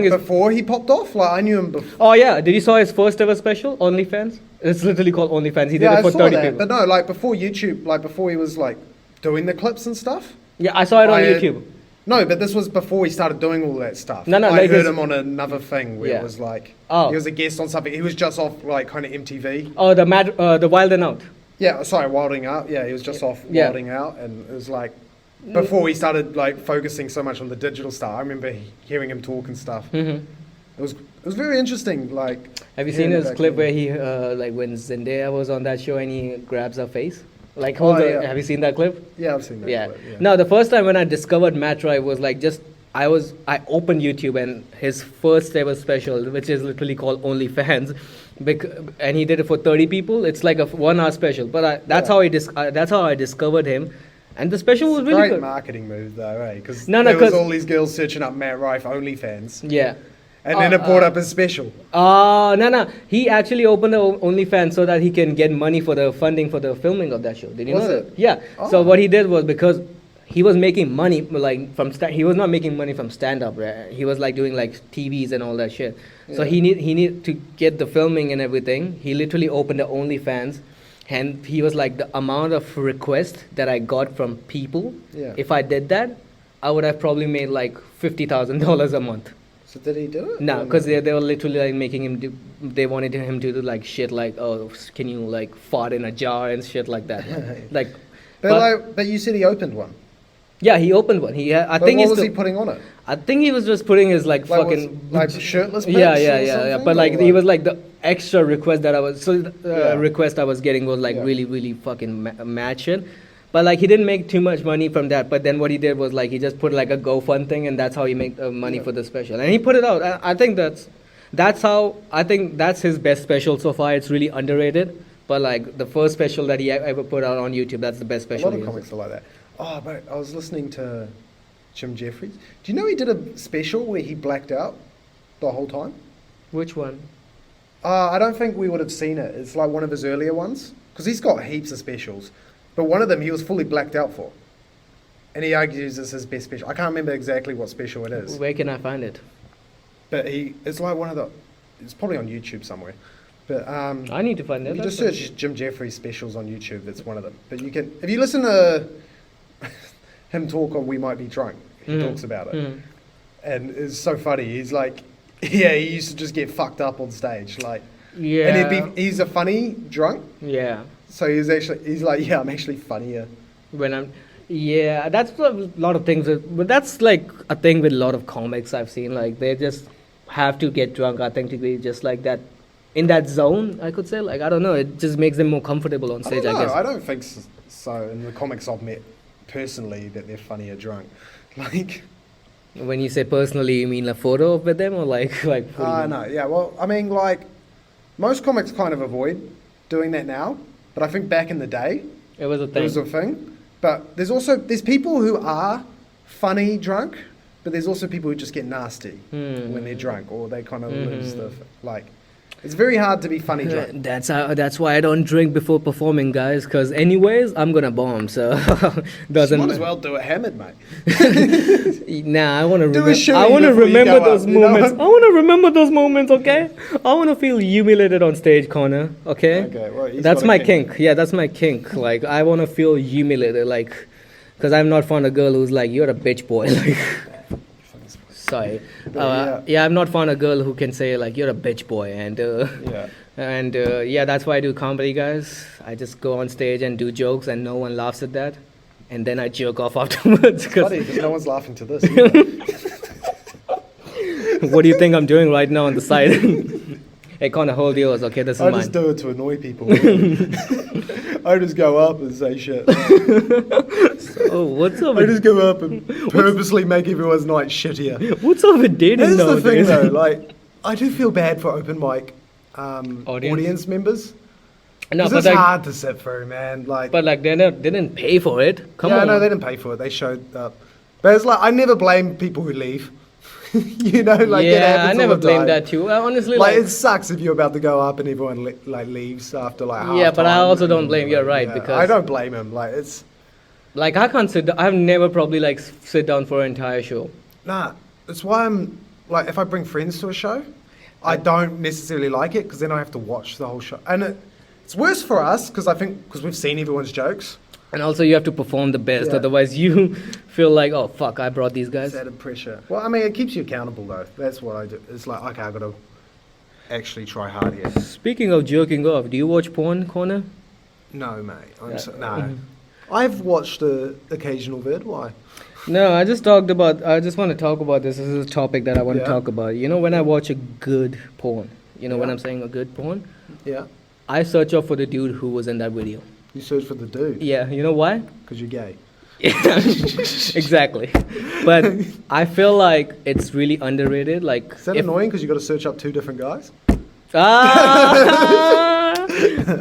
before he popped off. Like I knew him before. Oh yeah, did you saw his first ever special, OnlyFans? It's literally called OnlyFans. He did it for 30 people. But no, like before YouTube, like before he was like doing the clips and stuff. Yeah, I saw it on YouTube. No, but this was before he started doing all that stuff. No, I heard him on another thing where it was like he was a guest on something. He was just off like kind of MTV. Oh, the Wild and Out. Yeah, sorry, Wilding Out. Yeah, he was just off Wilding Out, and it was like before he started like focusing so much on the digital stuff. I remember hearing him talk and stuff. Mm-hmm. It was very interesting. Like Have you seen his clip where he, like when Zendaya was on that show and he grabs her face? Like, have you seen that clip? Yeah, I've seen that clip. Yeah. No, the first time when I discovered Matt Rife was like I opened YouTube and his first ever special, which is literally called OnlyFans, and he did it for 30 people. It's like a 1 hour special. But that's how I discovered him. And the special was really good. Great marketing move though, eh? Because there was all these girls searching up Matt Rife OnlyFans. Yeah. And then it brought up his special. No. He actually opened the OnlyFans so that he can get money for the funding for the filming of that show. Did you know that? Yeah. Oh. So what he did was, because he was making money like he was not making money from stand-up, right? He was like doing like TVs and all that shit. Yeah. So he need to get the filming and everything. He literally opened the OnlyFans. And he was like, the amount of requests that I got from people, if I did that, I would have probably made like $50,000 a month. So did he do it? No, because they were literally like making him do, they wanted him to do like shit like, oh, can you like fart in a jar and shit like that. Like, but you said he opened one. Yeah, he opened one. What was he putting on it? I think he was just putting his like fucking shirtless pics. Yeah. But like he was like the extra request that I was request I was getting was like really fucking mad shit. But like he didn't make too much money from that. But then what he did was like he just put like a GoFund thing, and that's how he made money for the special. And he put it out. I think that's his best special so far. It's really underrated. But like the first special that he ever put out on YouTube, that's the best special. A lot of comics are like that. Oh, but I was listening to Jim Jeffries. Do you know he did a special where he blacked out the whole time? Which one? I don't think we would have seen it. It's like one of his earlier ones. Because he's got heaps of specials. But one of them he was fully blacked out for. And he argues it's his best special. I can't remember exactly what special it is. Where can I find it? But it's like one of the... It's probably on YouTube somewhere. But I need to find it. You just search Jim Jeffries specials on YouTube. That's one of them. But you can... If you listen to him talk on We Might Be Drunk, he talks about it. Mm. And it's so funny. He's like... Yeah, he used to just get fucked up on stage. Like... Yeah. And he's a funny drunk. Yeah. So he's like, yeah, I'm actually funnier. That's a lot of things. But that's like a thing with a lot of comics I've seen. Like they just have to get drunk, I think, to be just like that. In that zone, I could say. Like, I don't know. It just makes them more comfortable on stage, I guess. I don't think so. In the comics I've met personally, that they're funnier drunk. Like... When you say personally, you mean a photo with them or like? No, yeah. Well, I mean, like, most comics kind of avoid doing that now. But I think back in the day, it was a thing. But there's people who are funny drunk, but there's also people who just get nasty when they're drunk, or they kind of lose the like. It's very hard to be funny drunk. That's why I don't drink before performing, guys. Because anyways, I'm gonna bomb. So doesn't. Might as well do it hammered, mate. Nah, I want to remember those moments. I want to remember those moments. Okay, I want to feel humiliated on stage, Connor. Okay. Okay. Well, that's my kink. Yeah, that's my kink. Like I want to feel humiliated, like, because I'm not found a girl who's like, you're a bitch boy, like. Sorry. I'm not found a girl who can say like you're a bitch boy, and that's why I do comedy, guys. I just go on stage and do jokes, and no one laughs at that, and then I jerk off afterwards. Because no one's laughing to this. What do you think I'm doing right now on the side? Hey, Connor, hold yours. Okay, this is mine. I just do it to annoy people. I just go up and say shit. So what's up? I just go up and purposely make everyone's night shittier. What's up with dating nowadays? Here's the thing though, like, I do feel bad for open mic audience members. No, but it's hard to sit through, man. Like, but like they didn't pay for it. Come on. No, they didn't pay for it. They showed up. But it's like I never blame people who leave. You know, like it happens I never all the time. blame that too. Honestly, like it sucks if you're about to go up and everyone like leaves after like half. Yeah, but I also don't blame. You're right, because I don't blame him. Like it's like I can't sit. I've never probably like sit down for an entire show. Nah, that's why I'm like if I bring friends to a show, I don't necessarily like it because then I have to watch the whole show, and it's worse for us because we've seen everyone's jokes. And also you have to perform the best, otherwise you feel like, oh fuck, I brought these guys. It's added pressure. Well, I mean, it keeps you accountable though. That's what I do. It's like, okay, I gotta actually try hard here. Speaking of jerking off, do you watch porn, Connor? No, mate. No. I've watched the occasional vid. Why? No, I just want to talk about this. This is a topic that I want to talk about. You know, when I watch a good porn, You know when I'm saying a good porn? Yeah. I search up for the dude who was in that video. You search for the dude? Yeah, you know why? Because you're gay. Exactly. But I feel like it's really underrated. Like, is that annoying because you got to search up 2 different guys?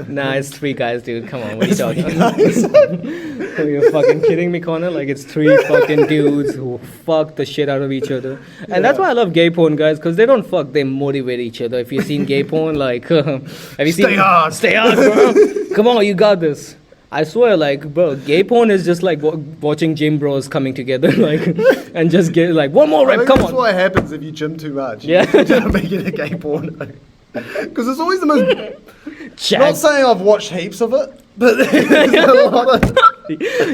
Nah, it's 3 guys, dude. Come on, what are you talking about? Are you fucking kidding me, Connor? Like, it's 3 fucking dudes who fuck the shit out of each other. And that's why I love gay porn, guys, because they don't fuck, they motivate each other. If you've seen gay porn, like, have you seen... Stay hard, bro. Come on, you got this. I swear, like, bro, gay porn is just like watching gym bros coming together, like, and just get, like, one more rep, come on. That's what happens if you gym too much. Yeah. You don't make it a gay porn. Because it's always the most... Jack. Not saying I've watched heaps of it, but there's a lot of...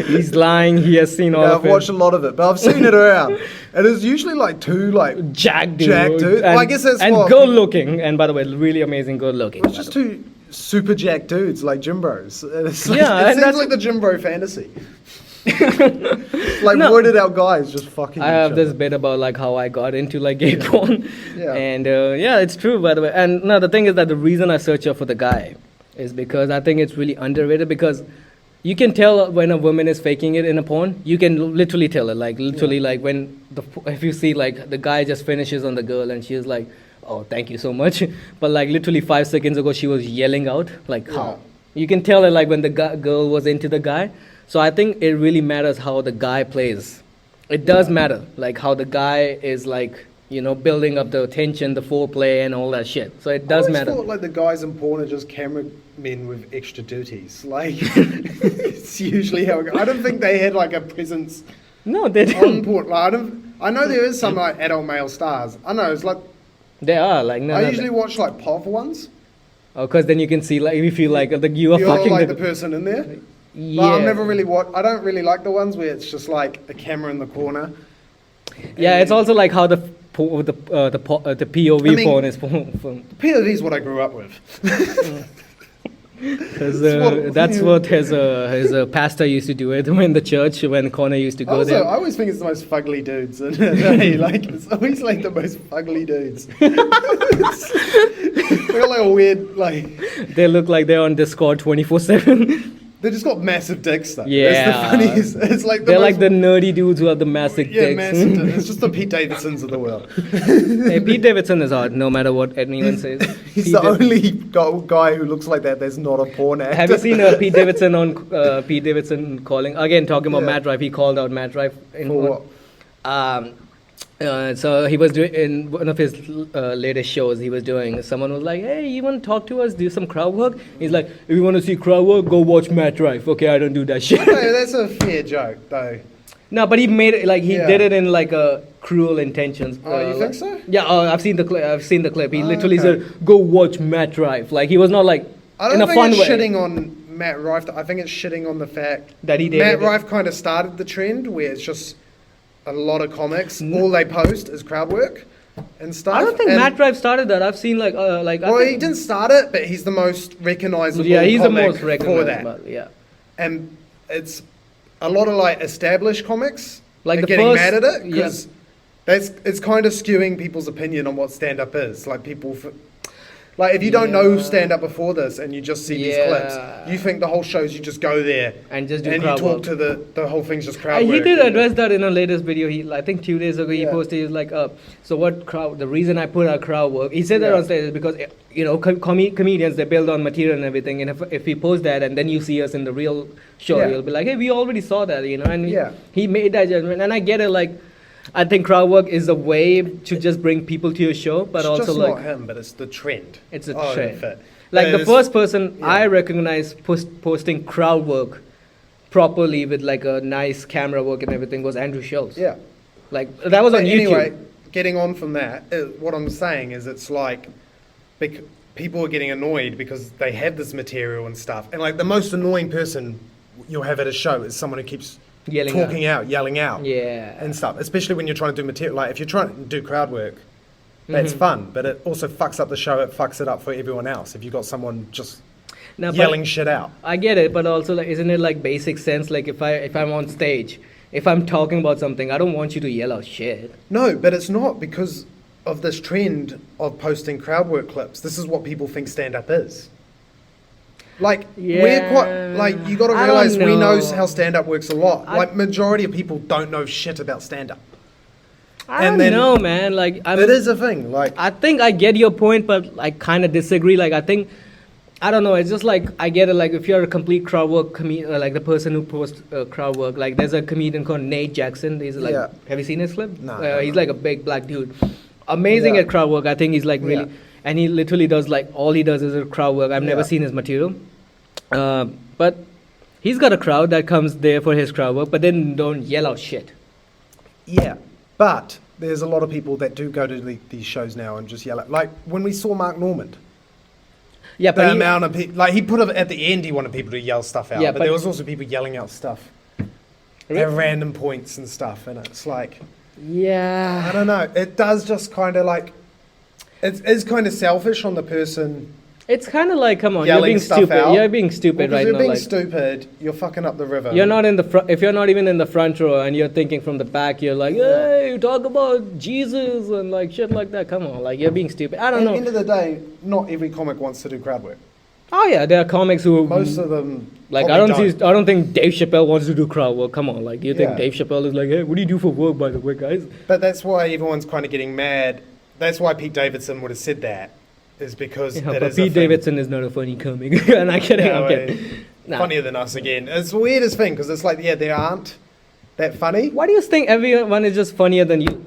He's lying, he has seen all of it. I've watched a lot of it, but I've seen it around. And it's usually like 2, like... Jack dudes. Well, I guess that's and what... good looking, and by the way, really amazing good looking. It's just 2 super jacked dudes, like gym bros. It's like, Yeah, it and seems like the gym bro fantasy. Like, roided out guys just fucking I have this bit about like how I got into like gay porn. Yeah. And yeah, it's true, by the way. And no, the thing is that the reason I search up for the guy is because I think it's really underrated, because you can tell when a woman is faking it in a porn. You can literally tell it, like literally, like when if you see like the guy just finishes on the girl and she's like, oh, thank you so much. But like literally 5 seconds ago, she was yelling out, like how? You can tell it like when the girl was into the guy. So I think it really matters how the guy plays. It does matter, like how the guy is like, you know, building up the tension, the foreplay and all that shit. So it does matter. I thought like the guys in porn are just cameramen with extra duties. Like, it's usually how it goes. I don't think they had like a presence. No, they on don't. porn. Like, I know there is some like adult male stars. I know, it's like... They are, like, no. I usually watch like powerful ones. Oh, because then you can see, like, if you feel like you are You're fucking like the person in there. Yeah. But I've never really I don't really like the ones where it's just like a camera in the corner. Yeah, it's also like how the POV porn is from. POV is what I grew up with. Because that's what his pastor used to do it in the church when Connor used to go also, there. I always think it's the most fugly dudes. And like, it's always like the most fugly dudes. They got like a weird, like... They look like they're on Discord 24/7. They just got massive dicks though. Yeah. It's the funniest. It's like they're like the nerdy dudes who have the massive dicks. Massive dicks. It's just the Pete Davidsons of the world. Hey, Pete Davidson is hot, no matter what anyone says. He's the only guy who looks like that that's not a porn actor. Have you seen Pete Davidson on Pete Davidson calling again, talking about Matt Rife? He called out Matt Rife in for what? So he was doing in one of his latest shows. He was doing. Someone was like, "Hey, you want to talk to us? Do some crowd work?" He's like, "If you want to see crowd work, go watch Matt Rife." Okay, I don't do that shit. No, that's a fair joke, though. No, but he made it like he did it in like a cruel intentions. Oh, you think so? Yeah, I've seen the clip. I've seen the clip. He literally said, "Go watch Matt Rife." Like he was not like I don't in a think fun it's way. shitting on Matt Rife. I think it's shitting on the fact that he did. Matt Rife kind of started the trend where it's just a lot of comics. All they post is crowd work and stuff. I don't think Matt Rife started that. I've seen like. Well, he didn't start it, but he's the most recognizable. Yeah, he's the comic most recognizable. for that. Yeah. And it's a lot of like established comics like are getting mad at it because it's kind of skewing people's opinion on what stand up is. Like people. Like, if you don't know stand-up before this and you just see these clips, you think the whole show's you just go there and just do and crowd you talk work. to the whole thing's just crowd work. He did address that in a latest video. I think 2 days ago he posted, he was like, so what crowd, the reason I put out crowd work, he said that on stage is because, you know, comedians, they build on material and everything, and if we post that and then you see us in the real show, you'll be like, hey, we already saw that, you know, and he made that judgment, and I get it, like, I think crowd work is a way to just bring people to your show, but it's also just like not him, but it's the trend. It's a trend. Fit. Like the first person I recognize posting crowd work properly with like a nice camera work and everything was Andrew Schultz. Yeah, like that was on YouTube. Anyway, getting on from that, what I'm saying is it's like people are getting annoyed because they have this material and stuff, and like the most annoying person you'll have at a show is someone who keeps yelling out, and stuff. Especially when you're trying to do material. Like if you're trying to do crowd work, that's fun, but it also fucks up the show. It fucks it up for everyone else if you got someone just yelling shit out. I get it, but also like, isn't it like basic sense? Like if I'm on stage, if I'm talking about something, I don't want you to yell out shit. No, but it's not because of this trend of posting crowd work clips. This is what people think stand-up is. Like, we're quite, like, you got to realize we know how stand-up works a lot. Like, majority of people don't know shit about stand-up. I don't know, man. Like, it is a thing. Like, I think I get your point, but I kind of disagree. Like, I think, I don't know. It's just like, I get it. Like, if you're a complete crowd work comedian, like the person who posts crowd work, like, there's a comedian called Nate Jackson. He's like, have you seen his clip? No. He's like a big black dude. Amazing at crowd work. I think he's like really, and he literally does like, all he does is a crowd work. I've never seen his material. But he's got a crowd that comes there for his crowd work, but then don't yell out shit. Yeah, but there's a lot of people that do go to these shows now and just yell at, like when we saw Mark Normand. Yeah, but the amount of people, like he put it at the end, he wanted people to yell stuff out. Yeah, but there was also people yelling out stuff at random points and stuff, and it's like, I don't know. It does just kind of like, it is kind of selfish on the person. It's kind of like, come on, you're being stupid. Out. You're being stupid right now. You're being stupid. You're fucking up the river. You're not in the front. If you're not even in the front row and you're thinking from the back, you're like, hey, you talk about Jesus and like shit like that. Come on, like you're being stupid. I don't know. At the end of the day, not every comic wants to do crowd work. Oh yeah, there are comics who. Most of them. Like I don't think Dave Chappelle wants to do crowd work. Come on, like do you think Dave Chappelle is like, hey, what do you do for work, by the way, guys? But that's why everyone's kind of getting mad. That's why Pete Davidson would have said that. Is because Pete Davidson is not a funny comic. And I'm kidding. I'm kidding. Funnier than us again. It's the weirdest thing because it's like, they aren't that funny. Why do you think everyone is just funnier than you?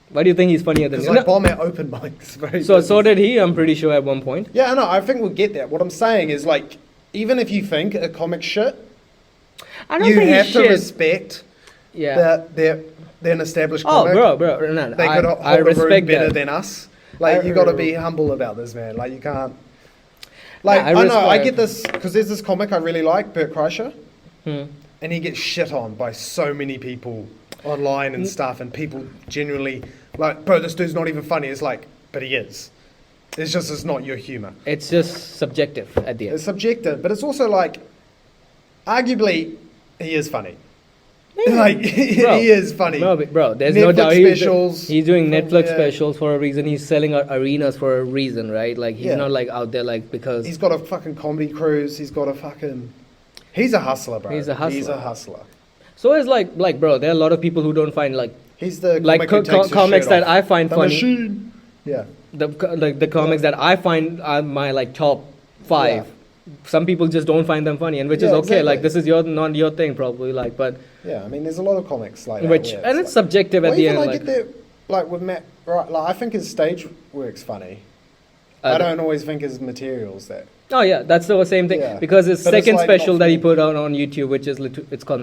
Why do you think he's funnier than you? Because I bomb at open mics. So did he, I'm pretty sure, at one point. Yeah, no, I think we'll get that. What I'm saying is, like, even if you think a comic shit, you have to respect that they're an established comic. Oh, bro. No, they could hold the room better than us. Like, you got to be humble about this, man. Like, you can't... Like, I know, I get this... Because there's this comic I really like, Bert Kreischer. And he gets shit on by so many people online and stuff. And people genuinely... Like, bro, this dude's not even funny. It's like, but he is. It's not your humour. It's just subjective at the end. It's subjective. But it's also like... Arguably, he is funny. Like, he is funny. Bro, there's Netflix no doubt. He's doing Netflix specials for a reason. He's selling arenas for a reason, right? Like, he's not like out there like because... He's got a fucking comedy cruise. He's got a fucking... He's a hustler, bro. He's a hustler. So it's like, bro, there are a lot of people who don't find like... He's the like comics that I find funny. Machine. Yeah. The comics that I find are my like top 5. Yeah. Some people just don't find them funny, and which is okay. Exactly. Like this is not your thing, probably. Like, but I mean, there's a lot of comics like that. And it's subjective at the end. I get there, like with Matt. Right, like I think his stage work's funny. I don't always think his material's that. Oh yeah, that's the same thing. Yeah. Because his second special that he put out on YouTube, which is it's called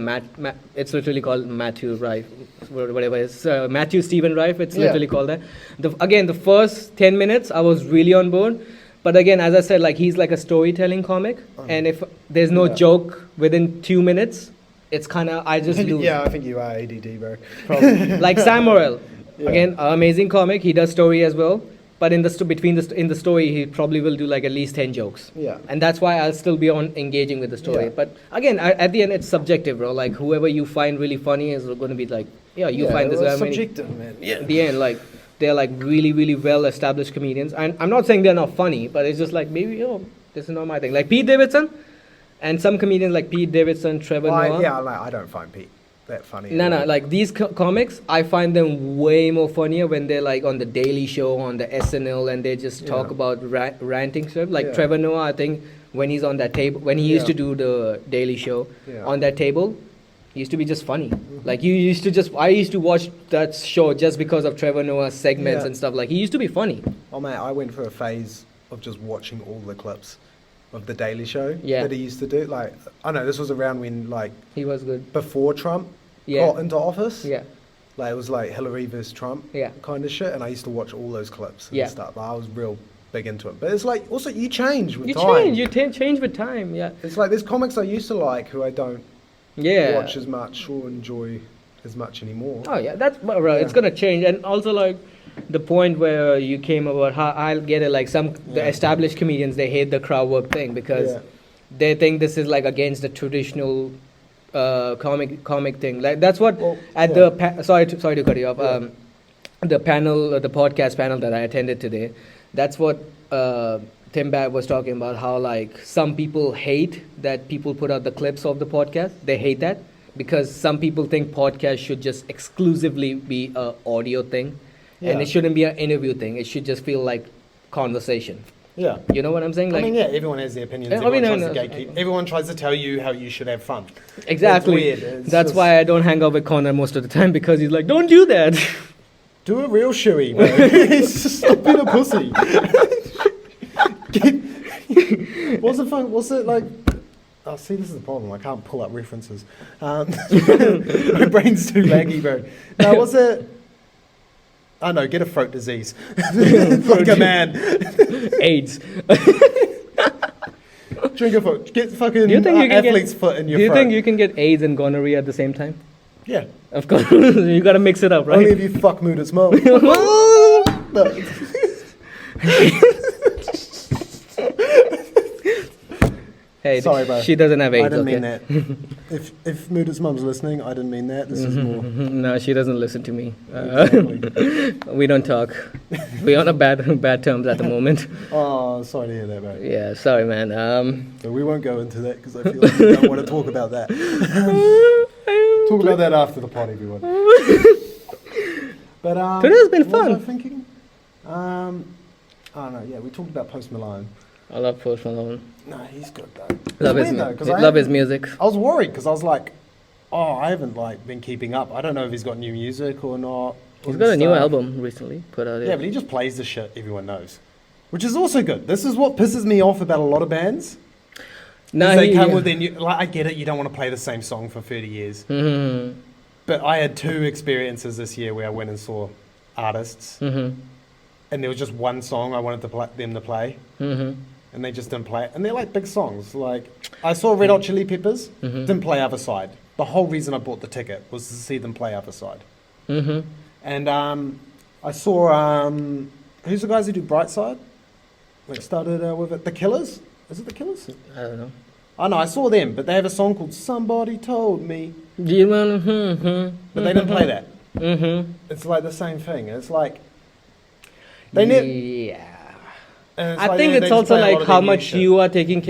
it's literally called Matthew Rife, whatever it's Matthew Stephen Rife. It's literally called that. The first 10 minutes, I was really on board. But again, as I said, like he's like a storytelling comic, and if there's no joke within 2 minutes, it's kind of I just lose. Yeah, I think you are ADD, bro. Probably. Like Sam Morril, again, amazing comic. He does story as well, but in the story, he probably will do like at least 10 jokes. Yeah, and that's why I'll still be on engaging with the story. Yeah. But again, at the end, it's subjective, bro. Like whoever you find really funny is going to be like, you find this guy subjective, man. Yeah. At the end, like. They're like really, really well-established comedians. And I'm not saying they're not funny, but it's just like maybe, this is not my thing. Like Pete Davidson and some comedians like Pete Davidson, Trevor Noah. Yeah, like, I don't find Pete that funny. No, like these comics, I find them way more funnier when they're like on the Daily Show, on the SNL, and they just talk about ranting stuff. Like Trevor Noah, I think when he's on that table, when he used to do the Daily Show on that table, used to be just funny. Like I used to watch that show just because of Trevor Noah's segments and stuff. Like he used to be funny. Oh man, I went through a phase of just watching all the clips of the Daily Show that he used to do. Like I know this was around when like he was good before Trump got into office. Yeah, like it was like Hillary versus Trump kind of shit, and I used to watch all those clips and stuff. Like, I was real big into it. But it's like also you change with time. You change with time. Yeah, it's like there's comics I used to like who I don't. Watch as much or enjoy as much anymore. Oh yeah, that's right. It's gonna change, and also like the point where you came about how I'll get it. Like the established comedians, they hate the crowd work thing because they think this is like against the traditional comic thing. Like that's what sorry to cut you off. the panel, the podcast panel that I attended today, that's what Tim Bab was talking about, how like some people hate that people put out the clips of the podcast. They hate that because some people think podcasts should just exclusively be a audio thing, and it shouldn't be an interview thing. It should just feel like conversation. Yeah. You know what I'm saying? Like, I mean, yeah, everyone has their opinions. Everyone tries to gatekeep. Everyone tries to tell you how you should have fun. Exactly. It's weird. That's why I don't hang out with Connor most of the time, because he's like, don't do that. Do a real shoey, bro. Stop being a pussy. What's it fun? What's it like? Oh, see, this is the problem. I can't pull up references. My brain's too laggy, bro. No, what's it? Oh no, get a throat disease. Like a man. AIDS. Drink a foot. Get fucking athlete's foot in your throat. Do you think you can get AIDS and gonorrhea at the same time? Yeah. Of course. You gotta mix it up, right? Only if you fuck Mudit's mom. Hey, sorry, bro. She doesn't have AIDS. I didn't mean that. If Mudit's mum's listening, I didn't mean that. This is more. No, she doesn't listen to me. Exactly. We don't talk. We're on a bad terms at the moment. Oh, sorry to hear that, bro. Yeah, sorry, man. So we won't go into that because I feel like we don't want to talk about that. Talk about that after the pod, everyone. But today's been fun. What was I thinking? I don't know. Yeah, we talked about Post Malone. I love Post Malone. No, he's good though. Love his music. I was worried because I was like, oh, I haven't like been keeping up. I don't know if he's got new music or not. He's got a new album recently put out. Yeah, but he just plays the shit everyone knows, which is also good. This is what pisses me off about a lot of bands. No, they come with their new. Like, I get it. You don't want to play the same song for 30 years. Mm-hmm. But I had 2 experiences this year where I went and saw artists, and there was just one song I wanted them to play. And they just didn't play it. And they're like big songs. Like, I saw Red Hot Chili Peppers, didn't play Other Side. The whole reason I bought the ticket was to see them play Other Side. And I saw, who's the guys who do Bright Side? Like, started with it. The Killers? Is it The Killers? I don't know. Oh, no, I saw them, but they have a song called Somebody Told Me. But they didn't play that. It's like the same thing. It's like, they never... I think it's also like how much you are taking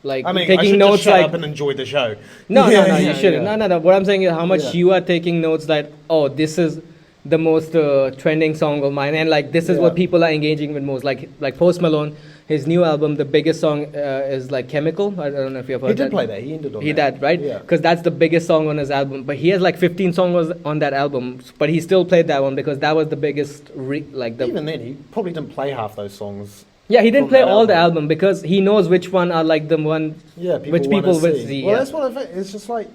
like I mean, taking notes. Shut up and enjoy the show. No, you shouldn't. No. What I'm saying is how much you are taking notes that this is the most trending song of mine, and like this is what people are engaging with most. Like Post Malone, his new album, the biggest song is like Chemical. I don't know if you've heard that. He did play that. He ended on that. He did, right? Yeah. Because that's the biggest song on his album. But he has like 15 songs on that album. But he still played that one because that was the biggest. Even then, he probably didn't play half those songs. Yeah, he didn't play all the album because he knows which one are like the one which people will see. Well, that's what I think. It's just like,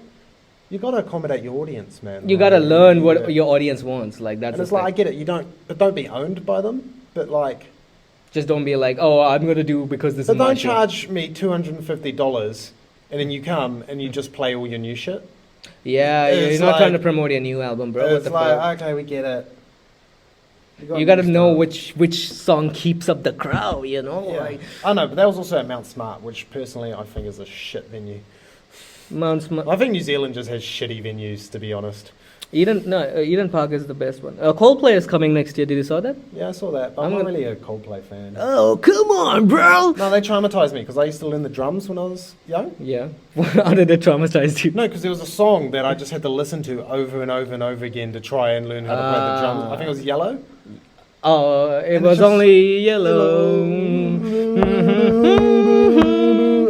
you got to accommodate your audience, man. You got to learn what your audience wants. Like that's. And it's like, I get it. But don't be owned by them. But like, just don't be like, oh, I'm gonna do because this. But don't charge me $250 and then you come and you just play all your new shit. Yeah, you're not trying to promote your new album, bro. It's like, okay, we get it. You got to know which song keeps up the crowd, you know. Yeah. Like, I know, but that was also at Mount Smart, which personally I think is a shit venue. Mount Smart. I think New Zealand just has shitty venues, to be honest. Eden Park is the best one. Coldplay is coming next year. Did you saw that? Yeah, I saw that. But I'm not really a Coldplay fan. Oh, come on, bro! No, they traumatized me because I used to learn the drums when I was young. Yeah. How did they traumatize you? No, because there was a song that I just had to listen to over and over and over again to try and learn how to play the drums. I think it was Yellow. Oh, it was only Yellow.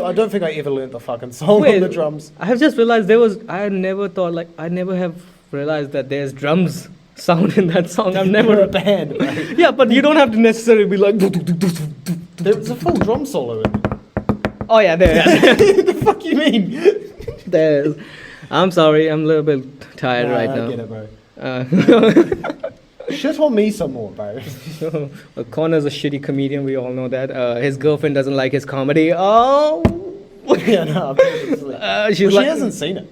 I don't think I ever learned the fucking song on the drums. I have just realized I never have realized that there's drums sound in that song. I've never a band, right? Yeah, but you don't have to necessarily be like. There's a full drum solo in it. Oh yeah, there. The fuck you mean? There's. I'm sorry, I'm a little bit tired right now. I get it, bro. Shit on me some more, bro. Connor's a shitty comedian. We all know that. His girlfriend doesn't like his comedy. Oh. Yeah, no. She hasn't seen it.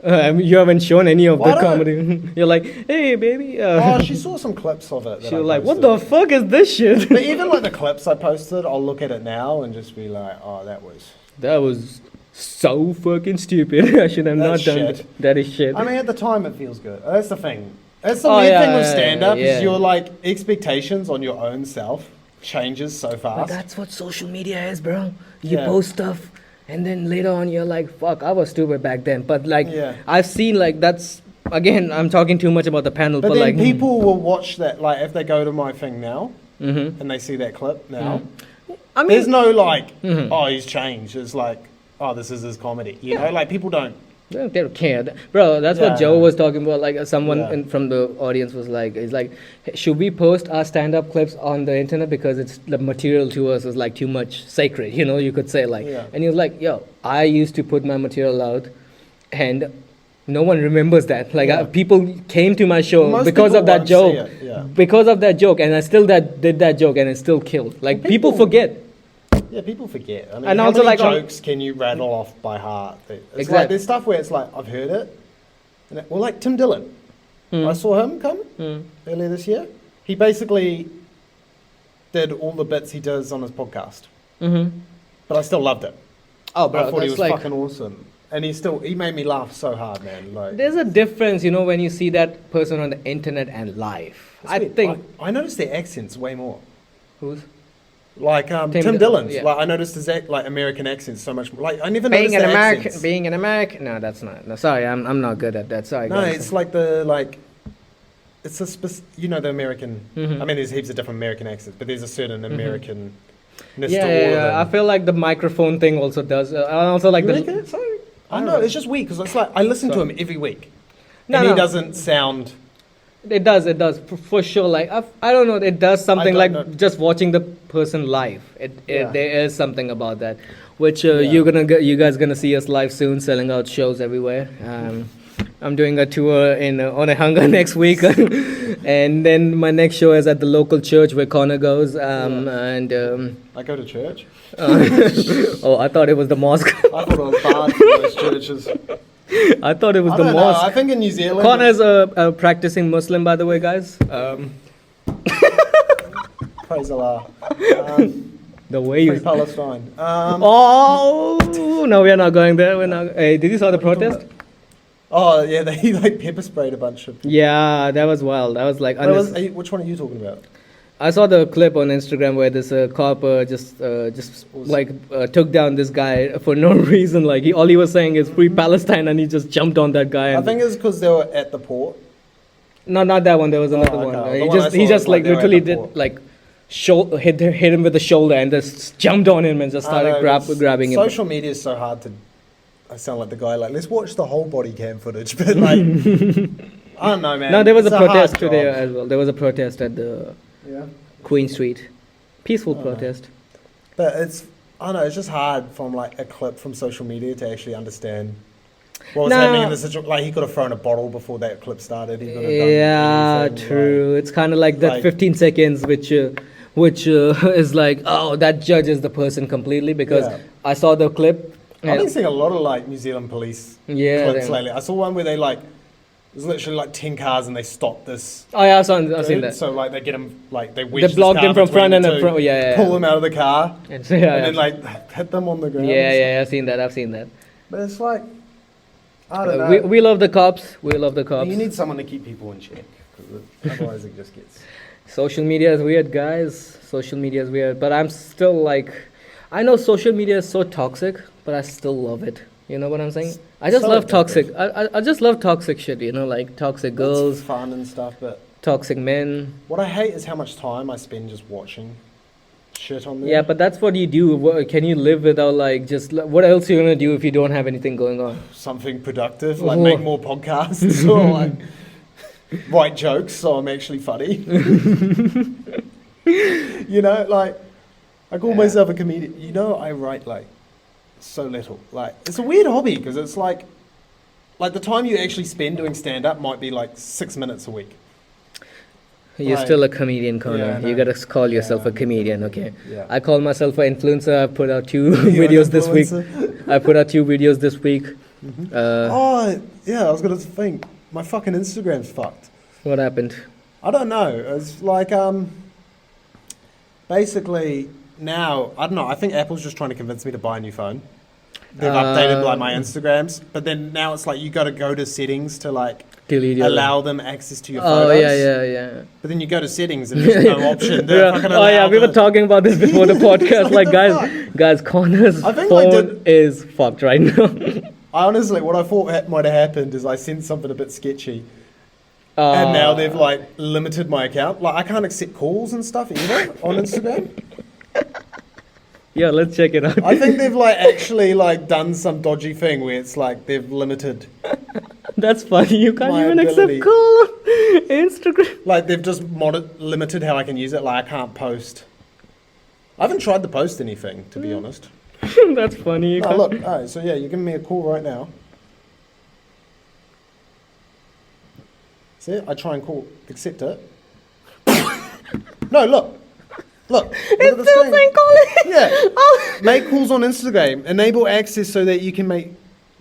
You haven't shown any of the comedy. You're like, hey, baby. She saw some clips of it. She was like, what the fuck is this shit? But even like the clips I posted, I'll look at it now and just be like, oh, that was so fucking stupid. I should have not done shit. that. That is shit. I mean, at the time, it feels good. That's the thing. That's the weird thing with stand-up is your like expectations on your own self changes so fast. But that's what social media is, bro. You post stuff, and then later on you're like, "Fuck, I was stupid back then." But like, I've seen like that's again. I'm talking too much about the panel, but then like people will watch that. Like if they go to my thing now and they see that clip now, I mean, there's no like, oh, he's changed. It's like, oh, this is his comedy. You know, like people don't. They don't care, bro. That's what Joe was talking about. Like someone from the audience was like, "It's like, should we post our stand-up clips on the internet because it's the material to us is like too much sacred, you know? You could say like." And he was like, "Yo, I used to put my material out, and no one remembers that. Like people came to my show because of that joke, because of that joke, and I still did that joke, and it still killed. Like people forget." Yeah, people forget. I mean, and how also many like jokes can you rattle off by heart? It's like there's stuff where it's like I've heard it, and well, like Tim Dillon, I saw him come earlier this year. He basically did all the bits he does on his podcast, but I still loved it. Oh, bro, I thought he was like, fucking awesome, and he made me laugh so hard, man. Like, there's a difference, you know, when you see that person on the internet and live. I think I noticed their accents way more. Who's? Like Tim Dillon's, like I noticed his like American accents so much more. Like I never noticed the accents. Being an American, no, that's not. No, sorry, I'm not good at that. Sorry. No, guys. It's like it's a you know the American. I mean, there's heaps of different American accents, but there's a certain American. I feel like the microphone thing also does. I also like the. Sorry. I know it's just weird because it's like I listen to him every week, and he doesn't sound. It does for sure. Like I don't know. It does something like just watching the person live. There is something about that, which you guys gonna see us live soon, selling out shows everywhere. I'm doing a tour on a hunger next week, and then my next show is at the local church where Connor goes. And I go to church. Oh, I thought it was the mosque. I thought it was bad for those churches. I thought it was the mosque. I think in New Zealand. Connor's a practicing Muslim, by the way, guys. Praise Allah. The way you. Free Palestine. No, we are not going there. We're not. Hey, did you saw the protest? Oh yeah, they like pepper sprayed a bunch of. Yeah, that was wild. That was like. Which one are you talking about? I saw the clip on Instagram where this cop just took down this guy for no reason. Like all he was saying is "Free Palestine," and he just jumped on that guy. I think it's because they were at the port. No, not that one. There was another one. He just like literally did like hit him with the shoulder and just jumped on him and just started grabbing him. Social media is so hard to. I sound like the guy like let's watch the whole body cam footage, but like I don't know, man. No, there was a protest today as well. There was a protest at the. Queen Street, peaceful protest. But I don't know, it's just hard from like a clip from social media to actually understand what was happening in the situation. Like he could have thrown a bottle before that clip started. He could have done true. It's kind of like that 15 seconds, which is like, oh, that judges the person completely because I saw the clip. I've been seeing a lot of like New Zealand police clips lately. I saw one where they like. There's literally like 10 cars and they stopped this. Oh yeah, I've seen that. So like they get him, like they blocked him from front and front. Pull him out of the car and then like hit them on the ground. I've seen that. But it's like, I don't know. We love the cops. We love the cops. You need someone to keep people in check because otherwise it just gets. Social media is weird, guys. Social media is weird, but I'm still like, I know social media is so toxic, but I still love it. You know what I'm saying? I just love toxic. I just love toxic shit. You know, like toxic girls. It's fun and stuff, but toxic men. What I hate is how much time I spend just watching shit on there. Yeah, but that's what you do. Can you live without like just what else are you gonna do if you don't have anything going on? Something productive, like make more podcasts or like write jokes so I'm actually funny. You know, like I call myself a comedian. You know, I write like. So little. Like it's a weird hobby because it's like the time you actually spend doing stand up might be like 6 minutes a week. You're still a comedian, Connor. You gotta call yourself a comedian, okay? Yeah. I call myself an influencer. I put out 2 videos this week. I put out 2 videos this week. Mm-hmm. I was gonna think my fucking Instagram's fucked. What happened? I don't know. It's like basically. Now, I don't know, I think Apple's just trying to convince me to buy a new phone. They've updated like my Instagrams, but then now it's like you got to go to settings to like delete your allow them access to your Oh photos. yeah. But then you go to settings and there's no option. We were talking about this before the podcast. like guys, Connor's I think phone is fucked right now. Honestly, what I thought might have happened is I sent something a bit sketchy. And now they've like limited my account. Like I can't accept calls and stuff either on Instagram. Yeah, let's check it out. I think they've like actually like done some dodgy thing where it's like they've limited. That's funny. You can't My even ability. accept call Instagram. Like they've just limited how I can use it. Like I can't post. I haven't tried to post anything, to be honest. That's funny. No, look. Alright, so yeah, you're giving me a call right now. See, I try and call, accept it. No, look. Look. It's still saying calling. Yeah. Oh. Make calls on Instagram. Enable access so that you can make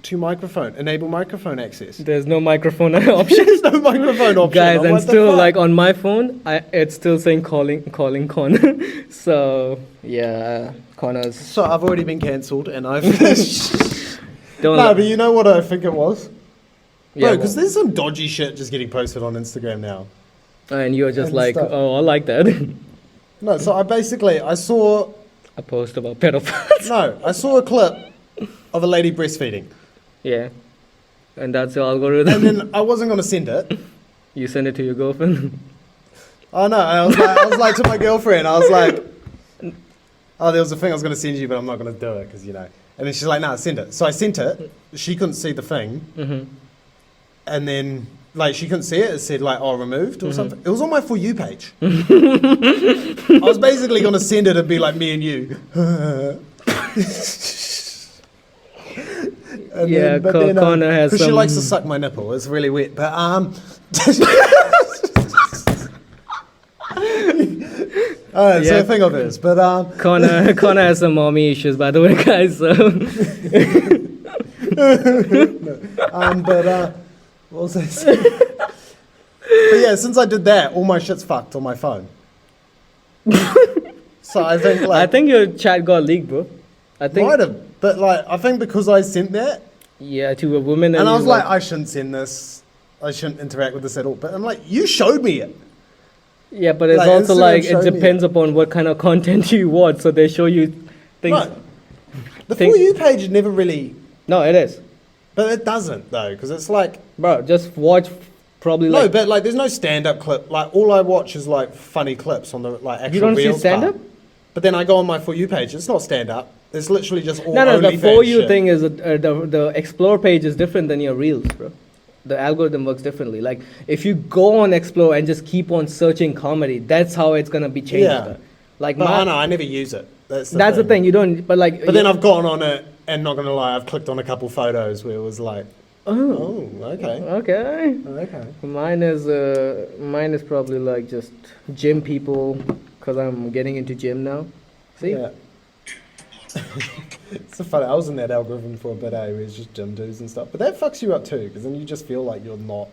to microphone. Enable microphone access. There's no microphone option. There's no microphone option. Guys, and What the still fuck? like on my phone, it's still saying calling Connor. So yeah, Connor's. So I've already been cancelled and I've... Don't No, but you know what I think it was? Yeah, Bro, because there's some dodgy shit just getting posted on Instagram now. and you're just and like, stuff. oh, I like that. No, so I saw... A post about pedophiles. No, I saw a clip of a lady breastfeeding. Yeah, and that's your algorithm. And then I wasn't going to send it. You send it to your girlfriend. Oh no, I was like to my girlfriend, I was like, oh, there was a thing I was going to send you, but I'm not going to do it because, you know. And then she's like, nah, send it. So I sent it. She couldn't see the thing. Mm-hmm. And then, like, she couldn't see it. It said, like, oh, removed or something. It was on my For You page. I was basically going to send it and be like, me and you. And Connor has because some... she likes to suck my nipple. It's really wet. But, so a thing of his. But, Connor has some mommy issues, by the way, guys. So. What was I saying? But yeah, since I did that, all my shit's fucked on my phone. So I think like... I think your chat got leaked, bro. I think... Might have. But like, I think because I sent that... Yeah, to a woman. And I was like, I shouldn't send this. I shouldn't interact with this at all. But I'm like, you showed me it. Yeah, but it's like, also Instagram like, it showed me depends upon what kind of content you watch. So they show you things... No. The For You page never really... No, it is. But it doesn't, though, because it's like... Bro, just watch probably No, like... but like, there's no stand-up clip. Like, all I watch is like funny clips on the like actual You don't see Reels stand-up? part. But then I go on my For You page. It's not stand-up. It's literally just all No, the OnlyFans For You shit. thing is, the Explore page is different than your Reels, bro. The algorithm works differently. Like, if you go on Explore and just keep on searching comedy, that's how it's going to be changed. Yeah. Bro. Like, But I know, I never use it. That's the thing. You don't, but like... But then I've gone on it, and not going to lie, I've clicked on a couple photos where it was like, oh, okay. Okay. Okay. Mine is probably like just gym people, because I'm getting into gym now. See? Yeah. It's so funny. I was in that algorithm for a bit, where it's just gym dudes and stuff. But that fucks you up too, because then you just feel like you're not.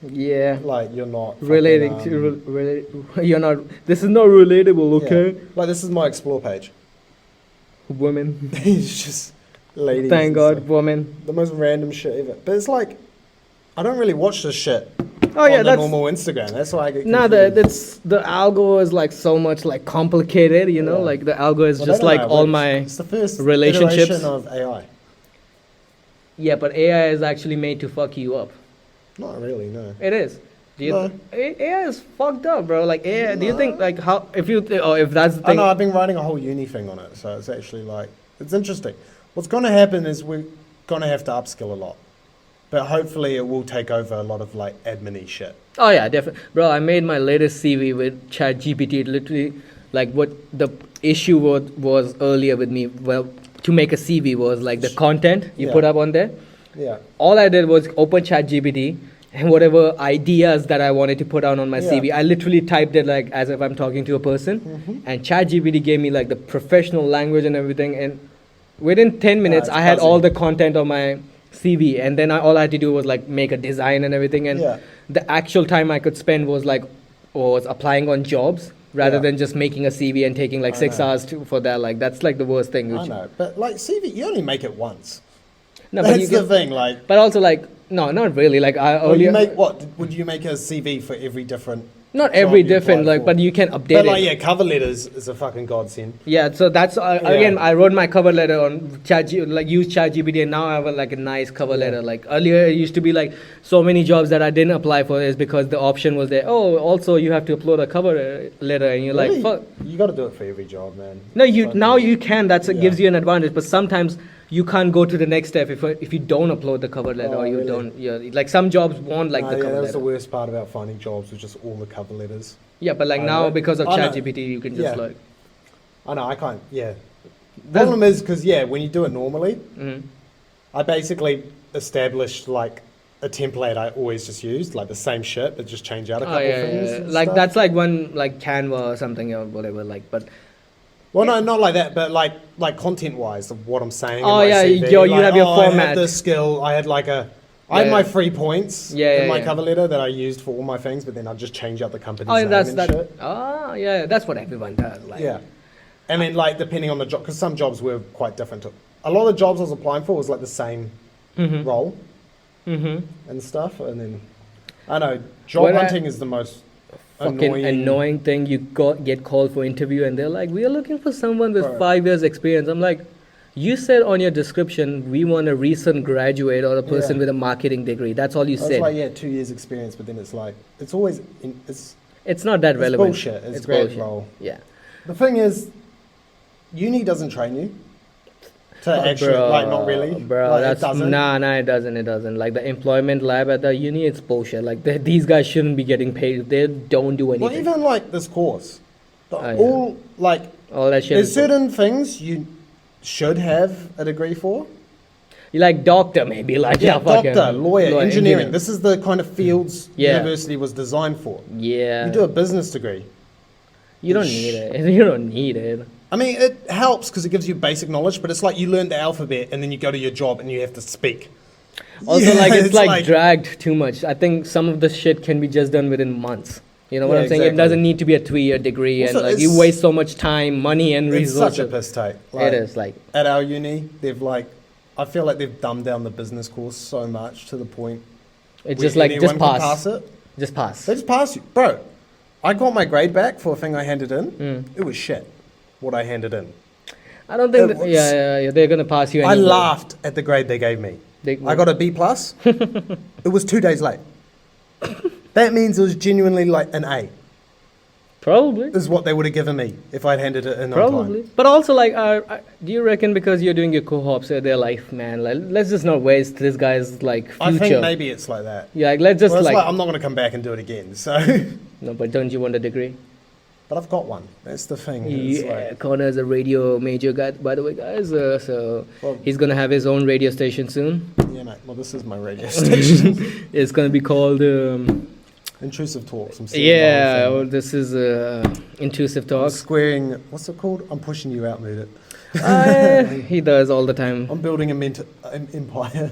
Yeah. Like you're not Relating to you're not. This is not relatable, okay? Yeah. Like this is my explore page. Women. It's just ladies. Thank and God, stuff. women. The most random shit ever. But it's like, I don't really watch this shit. Oh yeah, on the that's normal Instagram. That's why I get. no. confused. The algo is like so much like complicated. You know, Yeah. like the algo is Well, just they like don't know, all it's- my It's the first relationships. iteration of AI. Yeah, but AI is actually made to fuck you up. Not really, no. It is. Do you No. AI is fucked up, bro. Like AI. Do you think like how if you or if that's the I thing? know, I've been writing a whole uni thing on it, so it's actually like, it's interesting. What's going to happen is we're going to have to upskill a lot. But hopefully it will take over a lot of like admin-y shit. Oh yeah, definitely, bro. I made my latest CV with ChatGPT. Literally, like what the issue was earlier with me. Well, to make a CV was like the content you Yeah. put up on there. Yeah. All I did was open ChatGPT and whatever ideas that I wanted to put out on my Yeah. CV, I literally typed it like as if I'm talking to a person. And ChatGPT gave me like the professional language and everything. And within 10 minutes, it's I had buzzing. all the content on my CV, and then all I had to do was like make a design and everything. And Yeah. the actual time I could spend was like was applying on jobs rather Yeah. than just making a CV and taking like I 6 know. hours for that. Like that's like the worst thing. I know. But like CV, you only make it once. No, That's but you the get, thing, like, but also like No, not really. Like I Well, earlier. would you make a CV for every different? Not job every you different, apply like, for? but you can update But it. like, yeah, cover letters is a fucking godsend. Yeah, so that's again. I wrote my cover letter on use ChatGPT, and now I have a nice cover letter. Like earlier, it used to be like so many jobs that I didn't apply for is because the option was there. Oh, also you have to upload a cover letter, and you're Really? like, fuck. You got to do it for every job, man. No, now you can. That's Yeah. gives you an advantage, but sometimes you can't go to the next step if you don't upload the cover letter or you really? don't. Yeah, like some jobs won't like the Yeah, cover that was letter. the worst part about finding jobs was just all the cover letters. Yeah, but like I now know. because of I know. ChatGPT, you can just Yeah. like. I know, I can't, yeah. The That's- problem is, because, when you do it normally, Mhm. I basically established, like, a template I always just used, like the same shit, but just change out a couple things. and Like stuff. that's like one like Canva or something or whatever. Like, but Well, no, not like that, but like content-wise of what I'm saying. Oh, in my yeah, CV. you have your I format. had this skill. I had I had Yeah. my 3 points Yeah, in my yeah. cover letter that I used for all my things, but then I'd just change out the company's oh, name that's and that. shit. Oh, yeah, that's what everyone does. Like, Yeah, and then like depending on the job, because some jobs were quite different. A lot of the jobs I was applying for was like the same Mhm. role Mhm. and stuff, and then I know job What I- hunting is the most Fucking annoying thing. You get called for interview and they're like, "We are looking for someone with Right. 5 years experience." I'm like, you said on your description we want a recent graduate or a person Yeah. with a marketing degree. That's all you I was said. like, 2 years experience, but then it's like it's always It's not that it's relevant. bullshit. It's grad bullshit. role. Yeah. The thing is, uni doesn't train you to actually, Bro, like, not really. Bro, Like, that's it doesn't. nah, it doesn't. Like the employment lab at the uni, it's bullshit. Like these guys shouldn't be getting paid. They don't do Well, anything. even like this course, yeah. all like All that shit. there's Is certain things you should have a degree for. you like doctor maybe like fucking- doctor, lawyer, engineering. This is the kind of fields Yeah. university was designed for. Yeah. You do a business degree. You don't need it. You don't need it. I mean, it helps because it gives you basic knowledge, but it's like you learn the alphabet and then you go to your job and you have to speak. Also, Yeah, like it's it's like, like- dragged too much. I think some of the shit can be just done within months. You know what Yeah, I'm saying? It exactly. doesn't need to be a 3-year degree, Also, and like you it's- waste so much time, money, and It's such a resources. piss take. It is like At our uni, I feel like they've dumbed down the business course so much to the point it's where just like anyone just can pass, it. just pass. They just pass you. Bro, I got my grade back for a thing I handed in. Mm. It was shit, what I handed in. I don't think. It was- Yeah, they're gonna pass you. I Anyway. laughed at the grade they gave me. I got a B+. It was 2 days late. That means it was genuinely like an A, Probably. is what they would have given me if I'd handed it in on Probably, time. but also like, do you reckon because you're doing your co-ops, they're like, man, like, let's just not waste this guy's like future. I think maybe it's like that. Yeah, like, let's just Well, it's like, I'm not going to come back and do it again. So, no, but don't you want a degree? but I've got one. That's the thing. It's Yeah, like- Connor is a radio major guy, by the way, guys. So Well- he's gonna have his own radio station soon. yeah, mate. Well, this is my radio station. It's gonna be called. Intrusive talks. I'm seeing the whole Yeah, thing. well, this is Intrusive I'm Talks. squaring. What's it called? I'm pushing you out, Mudit. He does all the time. I'm building an empire.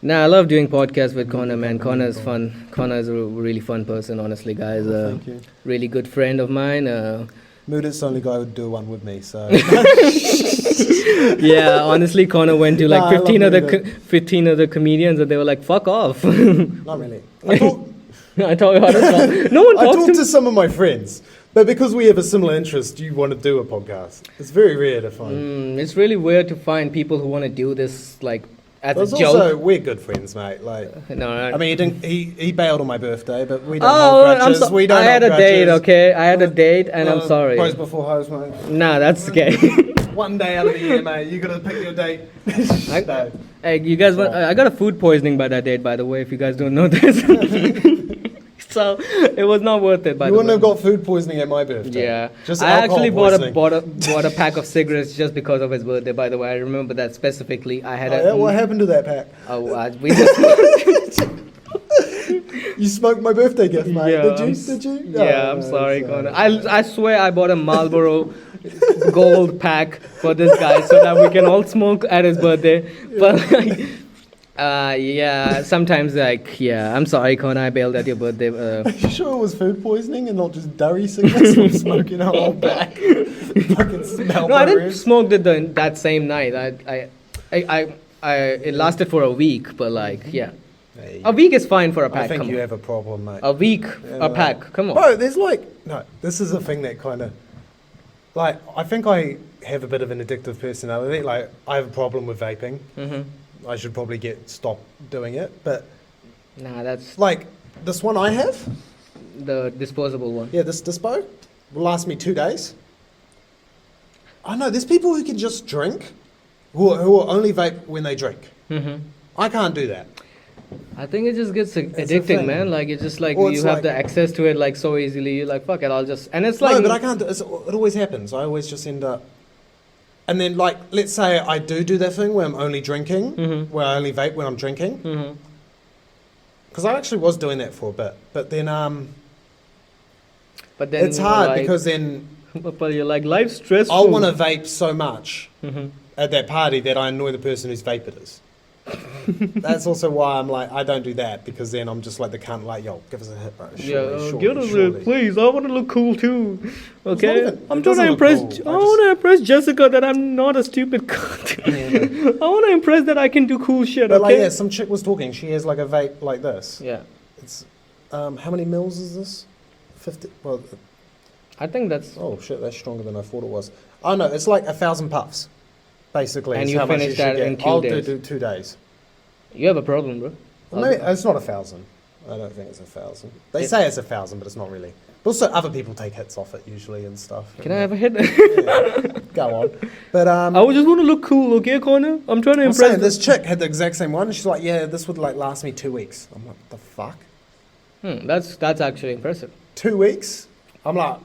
Nah, I love doing podcasts with Connor, man. Connor is fun. Connor is a really fun person, honestly, guys. Thank you. Really good friend of mine. Mudit's the only guy who would do one with me. So Yeah, honestly, Connor went to like Nah, I love 15 other comedians, and they were like, "Fuck off." not really. I talk, I told you how to talk. No one I talks talk to to some of my friends, but because we have a similar interest, you want to do a podcast. It's very rare to find. It's really weird to find people who want to do this like as But it's a joke. also we're good friends, mate. Like, No, I mean, he didn't. He bailed on my birthday, but we don't oh, hold I'm grudges. so, We don't I had a hold date, grudges. okay? I had a date, and I'm sorry. Pros before hoes, mate. Nah, that's okay. One day out of the year, mate. You gotta pick your date. No. Hey, you guys, I got a food poisoning by that date, by the way. If you guys don't know this, so it was not worth it. By You the wouldn't way. have got food poisoning at my birthday. Yeah, Just I alcohol actually poisoning. bought a pack of cigarettes just because of his birthday. By the way, I remember that specifically. I had Oh, yeah, what happened to that pack? we just You smoked my birthday gift, mate. Yeah, Did you? Yeah, I'm sorry, Connor. I swear I bought a Marlboro gold pack for this guy so that we can all smoke at his birthday. But like, yeah, sometimes like, yeah, I'm sorry, Connor. I bailed at your birthday. Are you sure it was food poisoning and not just durry cigarettes from smoking a whole pack? Fucking smell. No, I didn't smoke it that same night. I it lasted for a week, but like, yeah. Hey, A week is fine for a pack. I think come you on. have a problem, mate. A week, Yeah, a pack. Come on. Bro, there's like no. This is a thing that kind of like I think I have a bit of an addictive personality. Like I have a problem with vaping. Mm-hmm. I should probably stop doing it. But Nah, that's like this one I have, the disposable one. yeah, this dispo will last me 2 days. I know there's people who can just drink, who will only vape when they drink. Mm-hmm. I can't do that. I think it just gets a addicting, thing. man. Like it's just like Or you it's have like- the access to it like so easily. You're like, fuck it, I'll just. And it's like No, but I can't. It always happens. I always just end up. And then, like, let's say I do that thing where I'm only drinking, Mhm. where I only vape when I'm drinking. Mhm. Because I actually was doing that for a bit, but then But then it's hard like, because then But you're like life's stressful. I'll want to vape so much Mhm. at that party that I annoy the person whose vape it is. That's also why I'm like, I don't do that because then I'm just like the cunt, like, yo, give us a hit, bro. Surely, Get us surely. it, please. I want to look cool too. Okay, even- I'm trying it to doesn't look impress. cool. I want to impress Jessica that I'm not a stupid cunt. I want to impress that I can do cool shit. But like, Okay. yeah, some chick was talking. She has like a vape like this. Yeah. It's how many mils is this? 50. Well, I think that's. oh shit, that's stronger than I thought it was. Oh no, it's like 1,000 puffs, basically. And is you how much finish should that get. in 2 I'll days. do 2 days. You have a problem, bro. Well, maybe it's not 1,000. I don't think it's 1,000. They It- say it's 1,000, but it's not really. But also, other people take hits off it usually and stuff. Can I have a hit? Yeah, go on. But I would just want to look cool, okay, Connor? I'm trying to I'm impress. saying this chick had the exact same one. And she's like, yeah, this would like last me 2 weeks. I'm like, the fuck? That's actually impressive. 2 weeks? I'm like,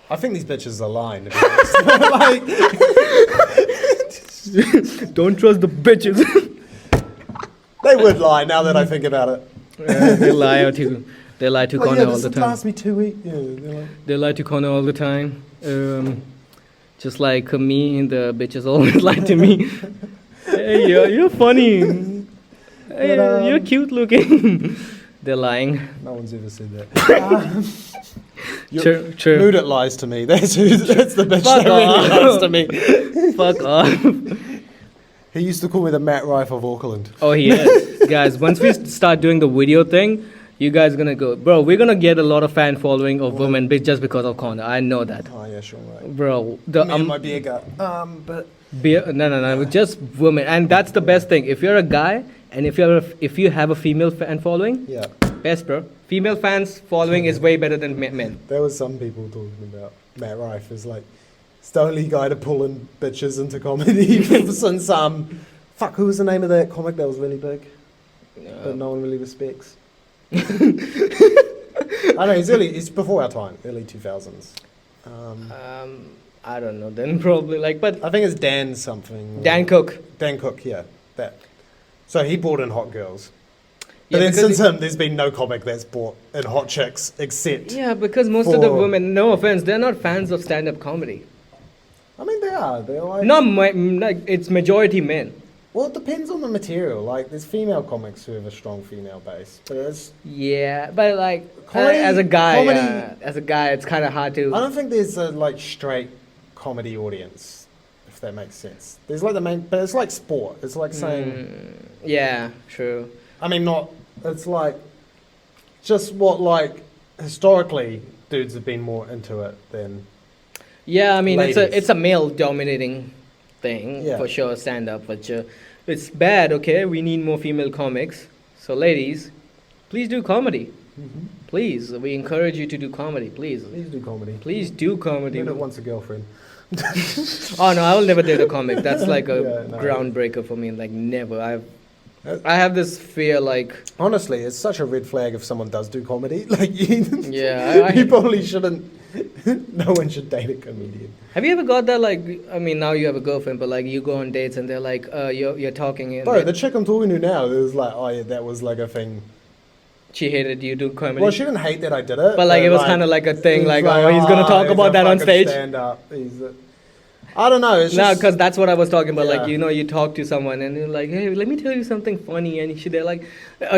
I think these bitches are lying. To be honest. Like, Don't trust the bitches. they would lie now that I think about it. They lie to. They lie to Like, Connor yeah, all this the would time. last me 2 weeks. Yeah, they're like, They lie to Connor all the time. Just like me, the bitches always lie to me. Hey, you're funny. Hey, But, you're cute looking. They're lying. no one's ever said that. True. Mudit lies to me. That's the bitch Fuck that really off. lies to me. Fuck off. He used to call me the Matt Rife of Auckland. Oh, he is. Guys, once we start doing the video thing, you guys gonna go, bro, we're gonna get a lot of fan following of women just because of Connor. I know that. Oh yeah, sure, right. Bro, the Me and my beer gut. But no, just women. And that's the best thing. If you're a guy and if you have a female fan following, yeah, best, bro. Female fans following is way better than men. there was some people talking about Matt Rife as like it's the only guy to pull in bitches into comedy since fuck, who was the name of that comic that was really big but no one really respects? I know he's before our time, early 2000s. I don't know. Then probably like, but I think it's Dan something. Dan Cook. Dan Cook, yeah, that. So he brought in hot girls. Yeah, But then because since him, there's been no comic that's brought in hot chicks except. Yeah, because most of the For- women, no offense, they're not fans of stand-up comedy. I mean, they are. They're like. Like it's majority men. Well, it depends on the material. Like, there's female comics who have a strong female base, but it's. Yeah, but like Comedy- as a guy, comedy- it's kind of hard to. I don't think there's a like straight comedy audience, if that makes sense. There's like the main, but it's like sport. It's like saying. Yeah, true. I mean, not. It's like just what like historically dudes have been more into it than. Yeah, I mean Ladies. it's a male dominating thing Yeah. for sure. Stand up, but it's bad. Okay, we need more female comics. So ladies, please do comedy. Please, we encourage you to do comedy. Please, Please do comedy. please do comedy. Mudit wants a girlfriend. Oh no, I will never date a comic. That's like a Yeah, no. groundbreaker for me. Like never. I have this fear. Like Honestly, it's such a red flag if someone does do comedy. Like, you, yeah, you probably shouldn't. No one should date a comedian. Have you ever got that? Like, I mean, now you have a girlfriend, but like you go on dates and they're like, you're talking. And Bro, the chick I'm talking to now is like, oh yeah, that was like a thing. she hated you do comedy. Well, she didn't hate that I did it. But like it was kind of like a thing. it was Like, oh, he's gonna talk he's about a that on fucking stage. Stand up. I don't know. It's No, just because that's what I was talking about. Yeah. Like, you talk to someone and you're like, hey, let me tell you something funny. And they're like,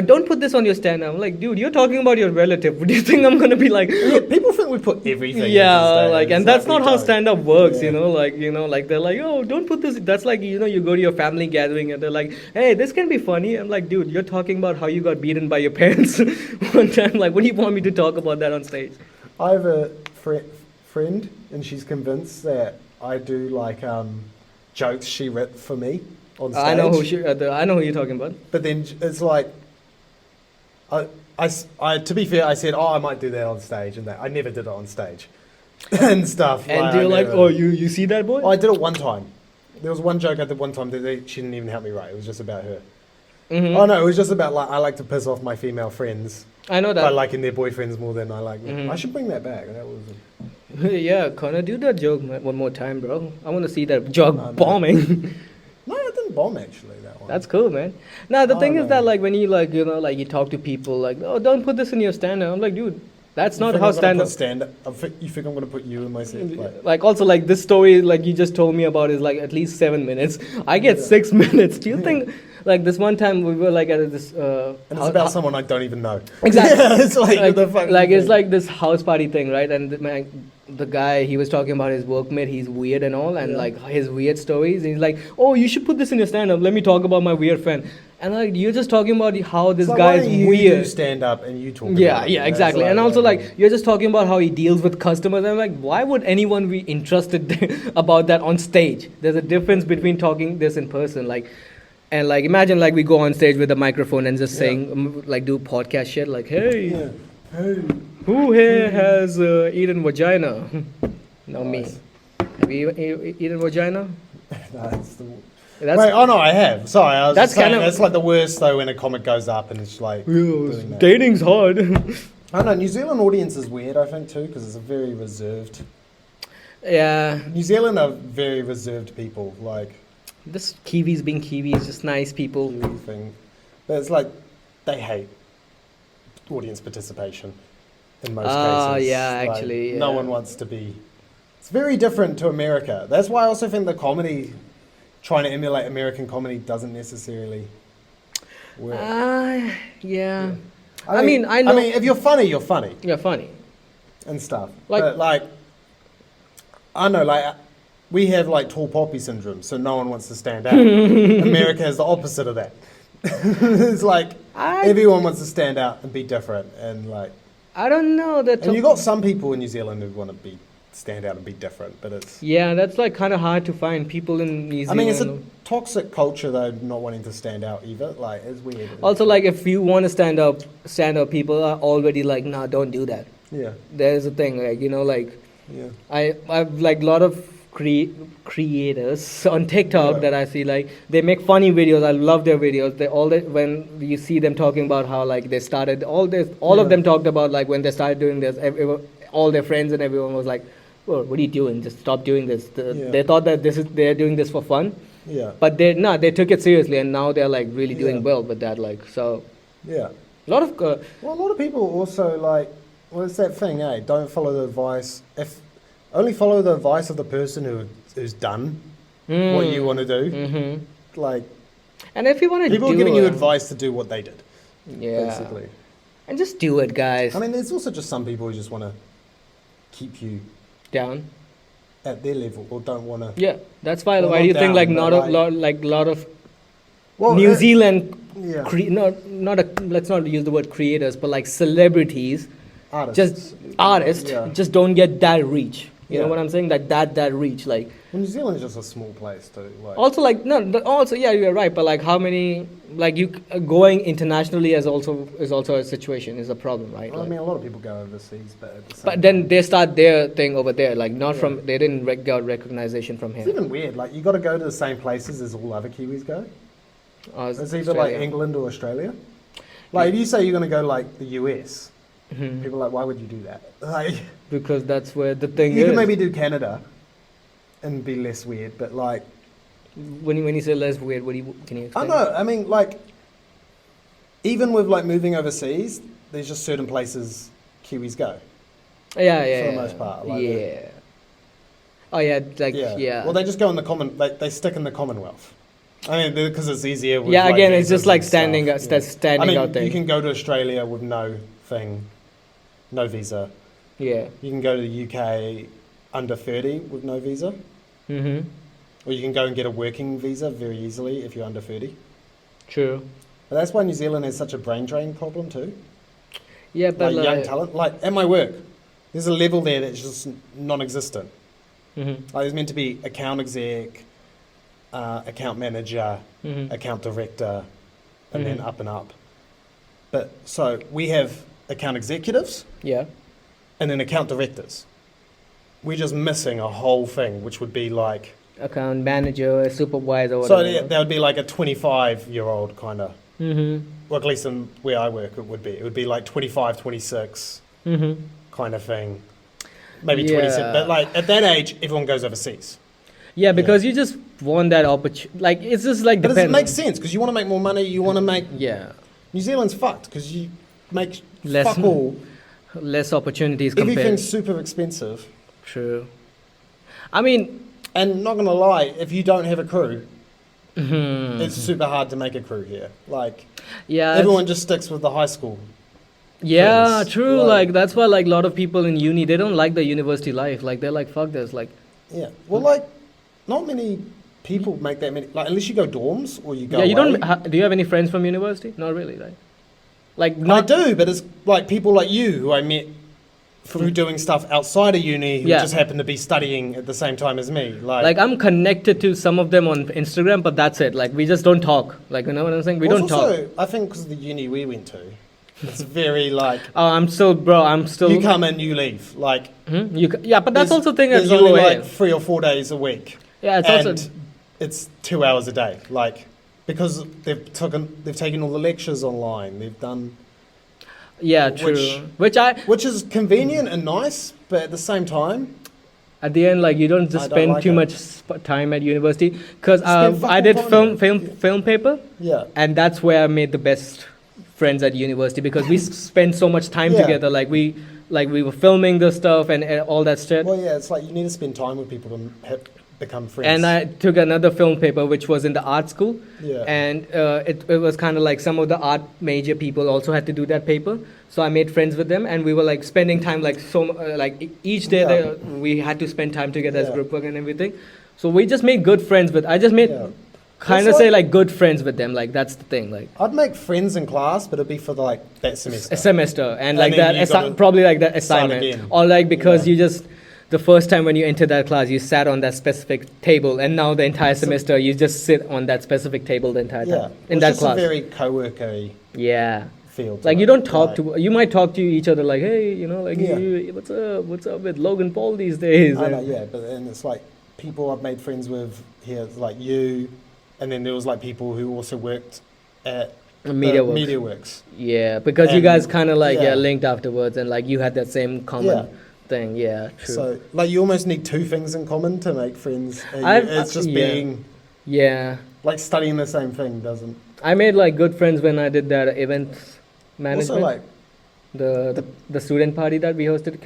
don't put this on your stand-up. I'm like, dude, you're talking about your relative. Do you think I'm going to be like... Yeah, people think we put everything. Yeah, into like, stand. and that's not how don't. stand-up works, Yeah. like, they're like, oh, don't put this. That's like, you go to your family gathering and they're like, hey, this can be funny. I'm like, dude, you're talking about how you got beaten by your parents one time. Like, what do you want me to talk about that on stage? I have a friend, and she's convinced that I do like jokes she wrote for me on stage. I know who you're talking about. But then it's like, I to be fair, I said, I might do that on stage, and that I never did it on stage, and stuff. And you're like, oh, you see that, boy? I did it one time. There was one joke I did one time that she didn't even help me write. It was just about her. Mm-hmm. Oh no, it was just about like I like to piss off my female friends I know by that. liking their boyfriends more than I like them. Mhm. I should bring that back. That was. Yeah, Connor, do that joke one more time, bro. I want to see that joke No. bombing. No, it didn't bomb actually. That one. That's cool, man. Now the Oh, thing is no. that like when you you talk to people like, oh, don't put this in your stand-up. I'm like, dude, that's You not think how I'm gonna stand-up. put you think I'm gonna put you in my set? Like also like this story like you just told me about is like at least 7 minutes. I get Yeah. 6 minutes. Do you think like this one time we were like at this and it's about someone I don't even know. Exactly. Yeah, it's like the fucking it's thing. like this house party thing, right? And the guy, he was talking about his workmate. He's weird and all, and Yeah. like his weird stories. And he's like, "Oh, you should put this in your stand-up. Let me talk about my weird friend." And like you're just talking about how this It's like, guy why is don't you weird. do stand up and you talk. Yeah, about it? yeah, It's exactly. And also, yeah. like, you're just talking about how he deals with customers. I'm like, why would anyone be interested about that on stage? There's a difference between talking this in person, like, and like, imagine like we go on stage with a microphone and just Yeah. saying, like, do podcast shit, like, hey, Yeah. Hey. who here has eaten vagina? No, me. Nice. Have you eaten vagina? That's the. That's Wait, oh no, I have. Sorry, I was That's just saying, kind of- that's like the worst though when a comic goes up and it's like. doing that. dating's hard. I don't know. New Zealand audience is weird, I think too, because it's a very reserved. Yeah, New Zealand are very reserved people, like this Kiwis being Kiwis, just nice people. Kiwi thing. But it's like they hate audience participation in most cases. yeah, Like, actually, no yeah. one wants to be. It's very different to America. That's why I also think the comedy, trying to emulate American comedy, doesn't necessarily work. Yeah. I I mean, I know- if you're funny, you're funny You're funny. and stuff. Like- But like, I know, like we have like tall poppy syndrome, so no one wants to stand out. America has the opposite of that. It's like everyone wants to stand out and be different, and like, I don't know that. and you got some people in New Zealand who want to stand out and be different, but it's. Yeah, that's like kind of hard to find people in New I Zealand. mean, it's a toxic culture though, not wanting to stand out either. Like, it's weird. Also, like if you want to stand up, people are already like, nah, don't do that. Yeah, There's a thing, like like yeah. I've like a lot of creators on TikTok Yeah. that I see, like they make funny videos. I love their videos. When you see them talking about how like they started all Yeah. of them talked about like when they started doing this. All their friends and everyone was like, "Well, what are you doing? Just stop doing this." Yeah. They thought that they're doing this for fun, Yeah, but they took it seriously, and now they're like really doing Yeah. well with that. Like so, yeah. a lot of Well, a lot of people also like. Well, it's that thing, eh? Don't follow the advice. Only follow the advice of the person who's done what you want to do. Mm-hmm. Like, And if you want to do people are giving you advice to do what they did, yeah, basically. and just do it, guys. I mean, there's also just some people who just want to keep you Down. at their level or don't want to. Yeah, that's why. Well, Why not do you think down, like but not a like- lot of Well, New Zealand yeah, let's not use the word creators, but like celebrities, artists. just artists, Yeah. just don't get that reach. You know Yeah. what I'm saying? Like that reach. Like Well, New Zealand is just a small place too. Like, also like no, also yeah, you're right. But like how many like you going internationally is also a situation, is a problem, right? well, I Like- mean, a lot of people go overseas, but at the same but then time, they start their thing over there, like not Yeah. from they didn't get recognition from it's here. even weird. Like, you got to go to the same places as all other Kiwis go. It's either like Australia. England or Australia. Like, if you say you're going to go like the US, Mhm. people are like, why would you do that? Like, Because that's where the thing you is. can maybe do Canada and be less weird, but like, When you say less weird, can you I explain? don't know. I mean, like, even with like moving overseas, there's just certain places Kiwis go. Yeah, For the most part, like yeah. Oh yeah, like yeah. Well, they just go in the they stick in the Commonwealth. I mean, because it's easier. With, yeah, like, again, it's visas just like and standing stuff. standing out there. You can go to Australia with no visa. Yeah. You can go to the UK under 30 with no visa. Mm-hmm. Or you can go and get a working visa very easily if you're under 30. True. But that's why New Zealand has such a brain drain problem too. Yeah, but like young talent. Like at my work, there's a level there that's just non-existent. Mm-hmm. Like there's meant to be account exec, account manager, account director, and then up and up. But so we have account executives, and then account directors. We're just missing a whole thing, which would be like account manager, supervisor. Or so whatever. that would be like a 25-year-old kind of. Mm-hmm. Well, at least in where I work, it would be. It would be like 25, 26 kind of thing. Maybe 27. But like at that age, everyone goes overseas. Yeah, because you just want that opportunity. Like it's just like. But it makes sense because you want to make more money. You want to make. Yeah. New Zealand's fucked because you make less, fuck all. Less opportunities compared. Everything's super expensive. True. I mean, and not gonna lie, if you don't have a crew, it's super hard to make a crew here. Like, everyone just sticks with the high school. Yeah, friends. true. Like that's why like a lot of people in uni they don't like the university life. Like they're like fuck this. Like. Yeah. Well, like, not many people make that many. Like, unless you go dorms or you go. Yeah, you away. don't. Do you have any friends from university? Not really, right? Like I do, but it's like people like you who I met through doing stuff outside of uni who just happen to be studying at the same time as me. Like I'm connected to some of them on Instagram, but that's it. Like we just don't talk. Like you know what I'm saying? We don't talk. I think because of the uni we went to, it's very like. Oh, I'm still. You come in, you leave. Like. But that's also the thing. There's only like 3 or 4 days a week. Yeah, it's 2 hours a day. Like because they've taken all the lectures online. They've done. Yeah, true. Which is convenient and nice, but at the same time, at the end, like you don't just spend too much time at university. Because I did film paper. Yeah. And that's where I made the best friends at university because we spend so much time together. Like we were filming the stuff and all that stuff. Well, yeah, it's like you need to spend time with people to become friends. And I took another film paper which was in the art school. Yeah. And it was kind of like some of the art major people also had to do that paper. So I made friends with them and we were like spending time like each day we had to spend time together as group work and everything. So we just made good friends with. I just made kind of good friends with them. Like that's the thing. Like I'd make friends in class, but it'd be for that semester. A semester and like that probably like that assignment or like because you just. The first time when you entered that class, you sat on that specific table, and now the entire semester you just sit on that specific table the entire time in that class. It's a very co-worker-y field. Like you don't talk to, you might talk to each other like, hey, you know, like, hey, what's up with Logan Paul these days? I know, but then it's like people I've made friends with here, like you, and then there was like people who also worked at MediaWorks. Yeah, because you guys kind of like linked afterwards, and like you had that same common. Thing. Yeah, true. So, like, you almost need two things in common to make friends. It's just being... Yeah. Like, studying the same thing doesn't... I made, like, good friends when I did that events management. Also, like... The student party that we hosted,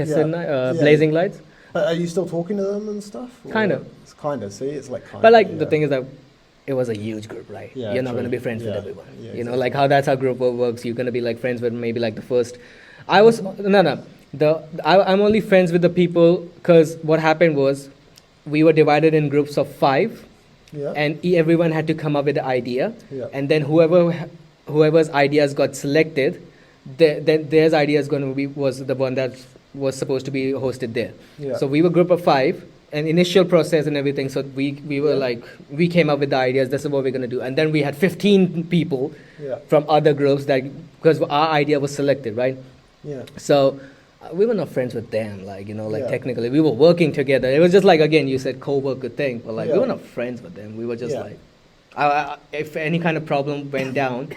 Blazing Lights. But are you still talking to them and stuff? Kind of. It's kind of, see? It's like kind of... But, like, the thing is that it was a huge group, right? Yeah, you're not going to be friends with everyone. Yeah, you know, like, how that's how group work works. You're going to be, like, friends with maybe, like, the first... I'm only friends with the people because what happened was we were divided in groups of 5 and everyone had to come up with an idea and then whoever's ideas got selected then their idea was the one that was supposed to be hosted there. So we were a group of 5 an initial process and everything, so we were like we came up with the ideas, this is what we're going to do, and then we had 15 people from other groups that because our idea was selected, right? So we were not friends with them, like, you know, like technically we were working together. It was just like, again, you said co-worker thing, but like we were not friends with them. We were just like, if any kind of problem went down,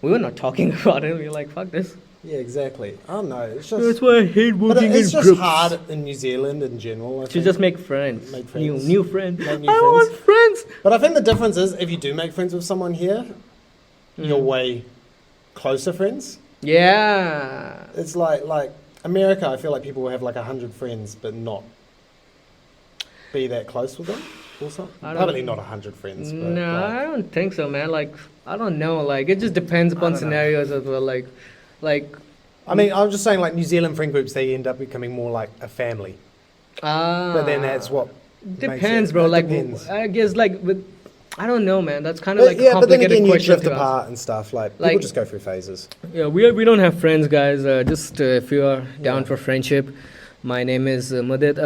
we were not talking about it. We were like, fuck this. Yeah, exactly. I don't know. It's just, that's why I hate working in groups. It's just hard in New Zealand in general. To just make friends. New friends. I want friends. But I think the difference is if you do make friends with someone here, you're way closer friends. Yeah. It's like America, I feel like people will have like 100 friends, but not. be that close with him or something? Probably not 100 friends. But No, like, I don't think so, man. Like, I don't know. Like, it just depends upon scenarios as well. Like, I mean, I'm just saying, like, New Zealand friend groups, they end up becoming more like a family. But then that's what depends, bro. Like, depends. I guess, like, with, I don't know, man. That's kind of like a yeah, but then complicated again, you question drift to apart and stuff. Like, people just go through phases. Yeah, we don't have friends, guys. Just if you are down for friendship, my name is Mudit.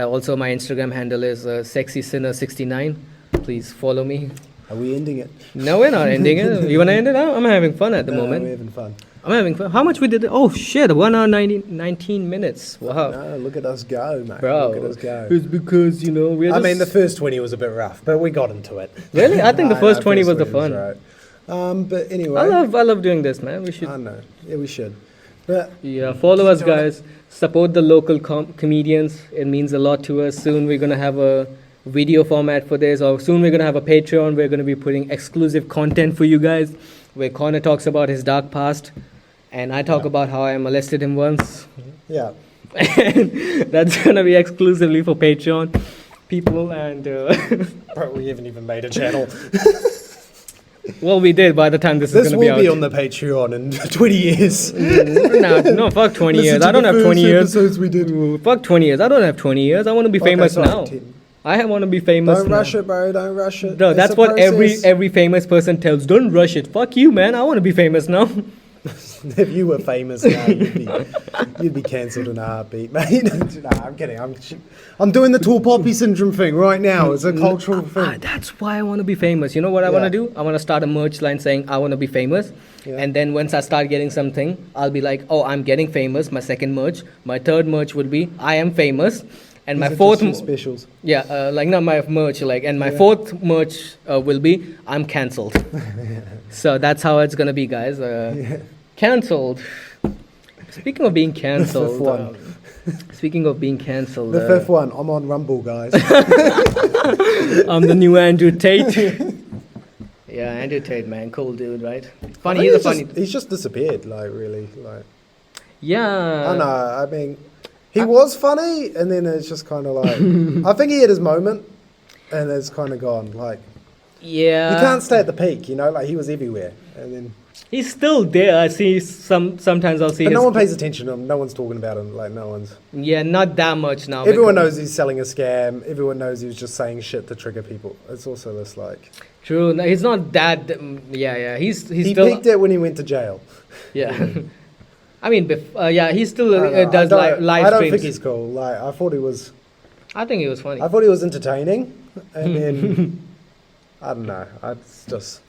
Also, my Instagram handle is sexysinner69. Please follow me. Are we ending it? No, we're not ending it. You wanna end it? I'm having fun at the moment. We're having fun. I'm having fun. How much we did? Oh shit! 1 hour 19 minutes. Wow. No, look at us go, mate. Bro, look at us go. It's because we're. I mean, the first 20 was a bit rough, but we got into it. Really, I think the first 20 was the fun. Right. But anyway, I love doing this, man. We should. I know. Yeah, we should. But yeah, follow us, guys. Support the local comedians. It means a lot to us. Soon we're gonna have a video format for this, or soon we're gonna have a Patreon. We're gonna be putting exclusive content for you guys, where Connor talks about his dark past, and I talk about how I molested him once. Yeah. And that's gonna be exclusively for Patreon people. And Bro, we haven't even made a channel. well, we did by the time this is gonna be out. This will be on the Patreon in 20 years. No, fuck 20 years. I don't have 20 years. We did. Fuck 20 years. I don't have 20 years. I want to be famous now. 10. I want to be famous. Don't rush it, bro. Don't rush it. No, that's what every famous person tells. Don't rush it. Fuck you, man. I want to be famous now. If you were famous now, you'd be cancelled in a heartbeat, mate. Nah, I'm kidding. I'm doing the tall poppy syndrome thing right now. It's a cultural thing. That's why I want to be famous. You know what I want to do? I want to start a merch line saying I want to be famous. Yeah. And then once I start getting something, I'll be like, oh, I'm getting famous. My second merch. My third merch would be I am famous. And my fourth specials. Yeah, like not my merch, like, and my fourth merch will be I'm cancelled. So that's how it's gonna be, guys. Cancelled. Speaking of being cancelled. Speaking of being cancelled. The fifth one. I'm on Rumble, guys. I'm the new Andrew Tate. Yeah, Andrew Tate, man, cool dude, right? Funny. He's just disappeared, like really, like. Yeah. I know. I mean. He was funny, and then it's just kind of like... I think he had his moment, and it's kind of gone. Like, yeah. You can't stay at the peak, like he was everywhere. And then... He's still there. I see sometimes I'll see But no one pays attention to him. No one's talking about him. Like, no one's... Yeah, not that much now. Everyone knows he's selling a scam. Everyone knows he was just saying shit to trigger people. It's also this, like... True. No, he's not that... Yeah. He still... peaked it when he went to jail. Yeah. I mean, he still does live streams. I don't think he's cool. Like, I thought he was... I think he was funny. I thought he was entertaining. And then... I don't know. It's just...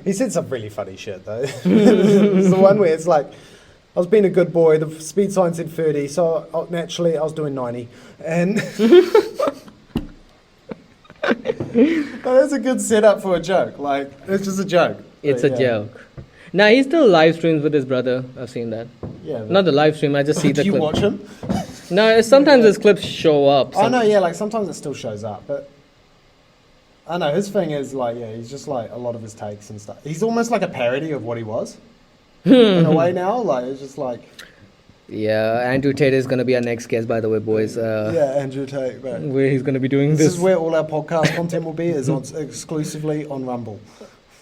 He said some really funny shit, though. It's the one where it's like, I was being a good boy, the speed sign said 30, so naturally I was doing 90. And... That's a good setup for a joke. Like, it's just a joke. It's a joke. Nah, he still live streams with his brother. I've seen that. Yeah. Not the live stream. I just see the clip. Do you watch him? No, sometimes his clips show up. Oh no, yeah, like sometimes it still shows up, but I know his thing is like, he's just like a lot of his takes and stuff. He's almost like a parody of what he was in a way now. Like it's just like. Yeah, Andrew Tate is gonna be our next guest, by the way, boys. Andrew Tate. Right. Where he's gonna be doing this. This is where all our podcast content will be. Is exclusively on Rumble.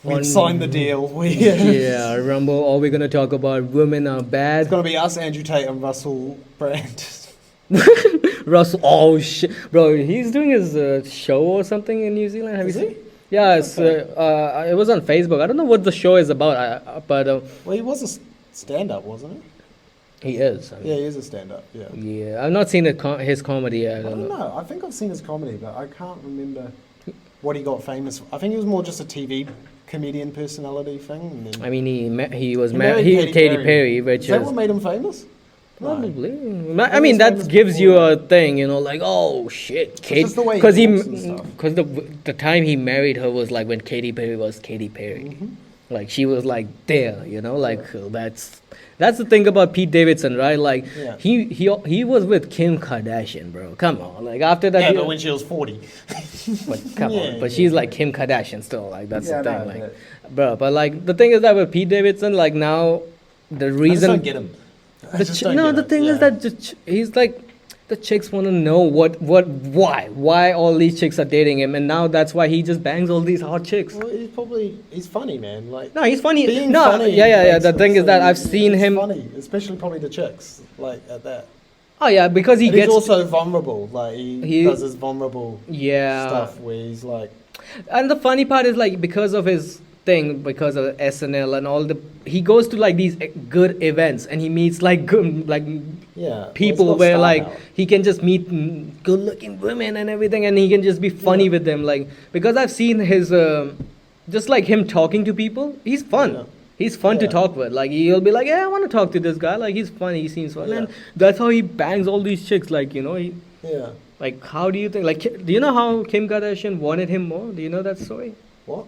We've signed the deal. Yeah, Rumble. All we're going to talk about, women are bad. It's going to be us, Andrew Tate, and Russell Brand. Russell, oh shit. Bro, he's doing his show or something in New Zealand. Have you seen? Yeah, it was on Facebook. I don't know what the show is about, but... well, he was a stand-up, wasn't he? He is. I mean. Yeah, he is a stand-up, yeah. Yeah, I've not seen his comedy. I don't know. I think I've seen his comedy, but I can't remember what he got famous for. I think it was more just a TV comedian personality thing. And then I mean, he was married to Katy Perry, which is that what made him famous? Probably. No. I mean, that gives you a thing, like, oh shit, Katy. Because the time he married her was like when Katy Perry was Katy Perry. Mm-hmm. Like she was like there, that's the thing about Pete Davidson, right? Like he was with Kim Kardashian, bro. Come on, like after that. Yeah, but when she was 40. But come on, but she's like Kim Kardashian still. Like that's the thing, bro. But like the thing is that with Pete Davidson, like now, the reason. I just don't get him. The thing is that he's like. the chicks want to know why all these chicks are dating him, and now that's why he just bangs all these hot chicks. Well, he's funny, man. Like, no, he's funny. Being no, funny yeah. The thing is that I've seen him funny, especially probably the chicks, like at that. Oh yeah, because he's also vulnerable. Like he does his vulnerable stuff where he's like. And the funny part is like because of his thing, because of SNL and all he goes to like these good events and he meets like good people where like he can just meet good looking women and everything, and he can just be funny with them. Like because I've seen his just like him talking to people, he's fun. Yeah. He's fun to talk with. Like he'll be like, yeah, I want to talk to this guy. Like he's funny. He seems fun, and that's how he bangs all these chicks. Like Like how do you think? Like do you know how Kim Kardashian wanted him more? Do you know that story? What?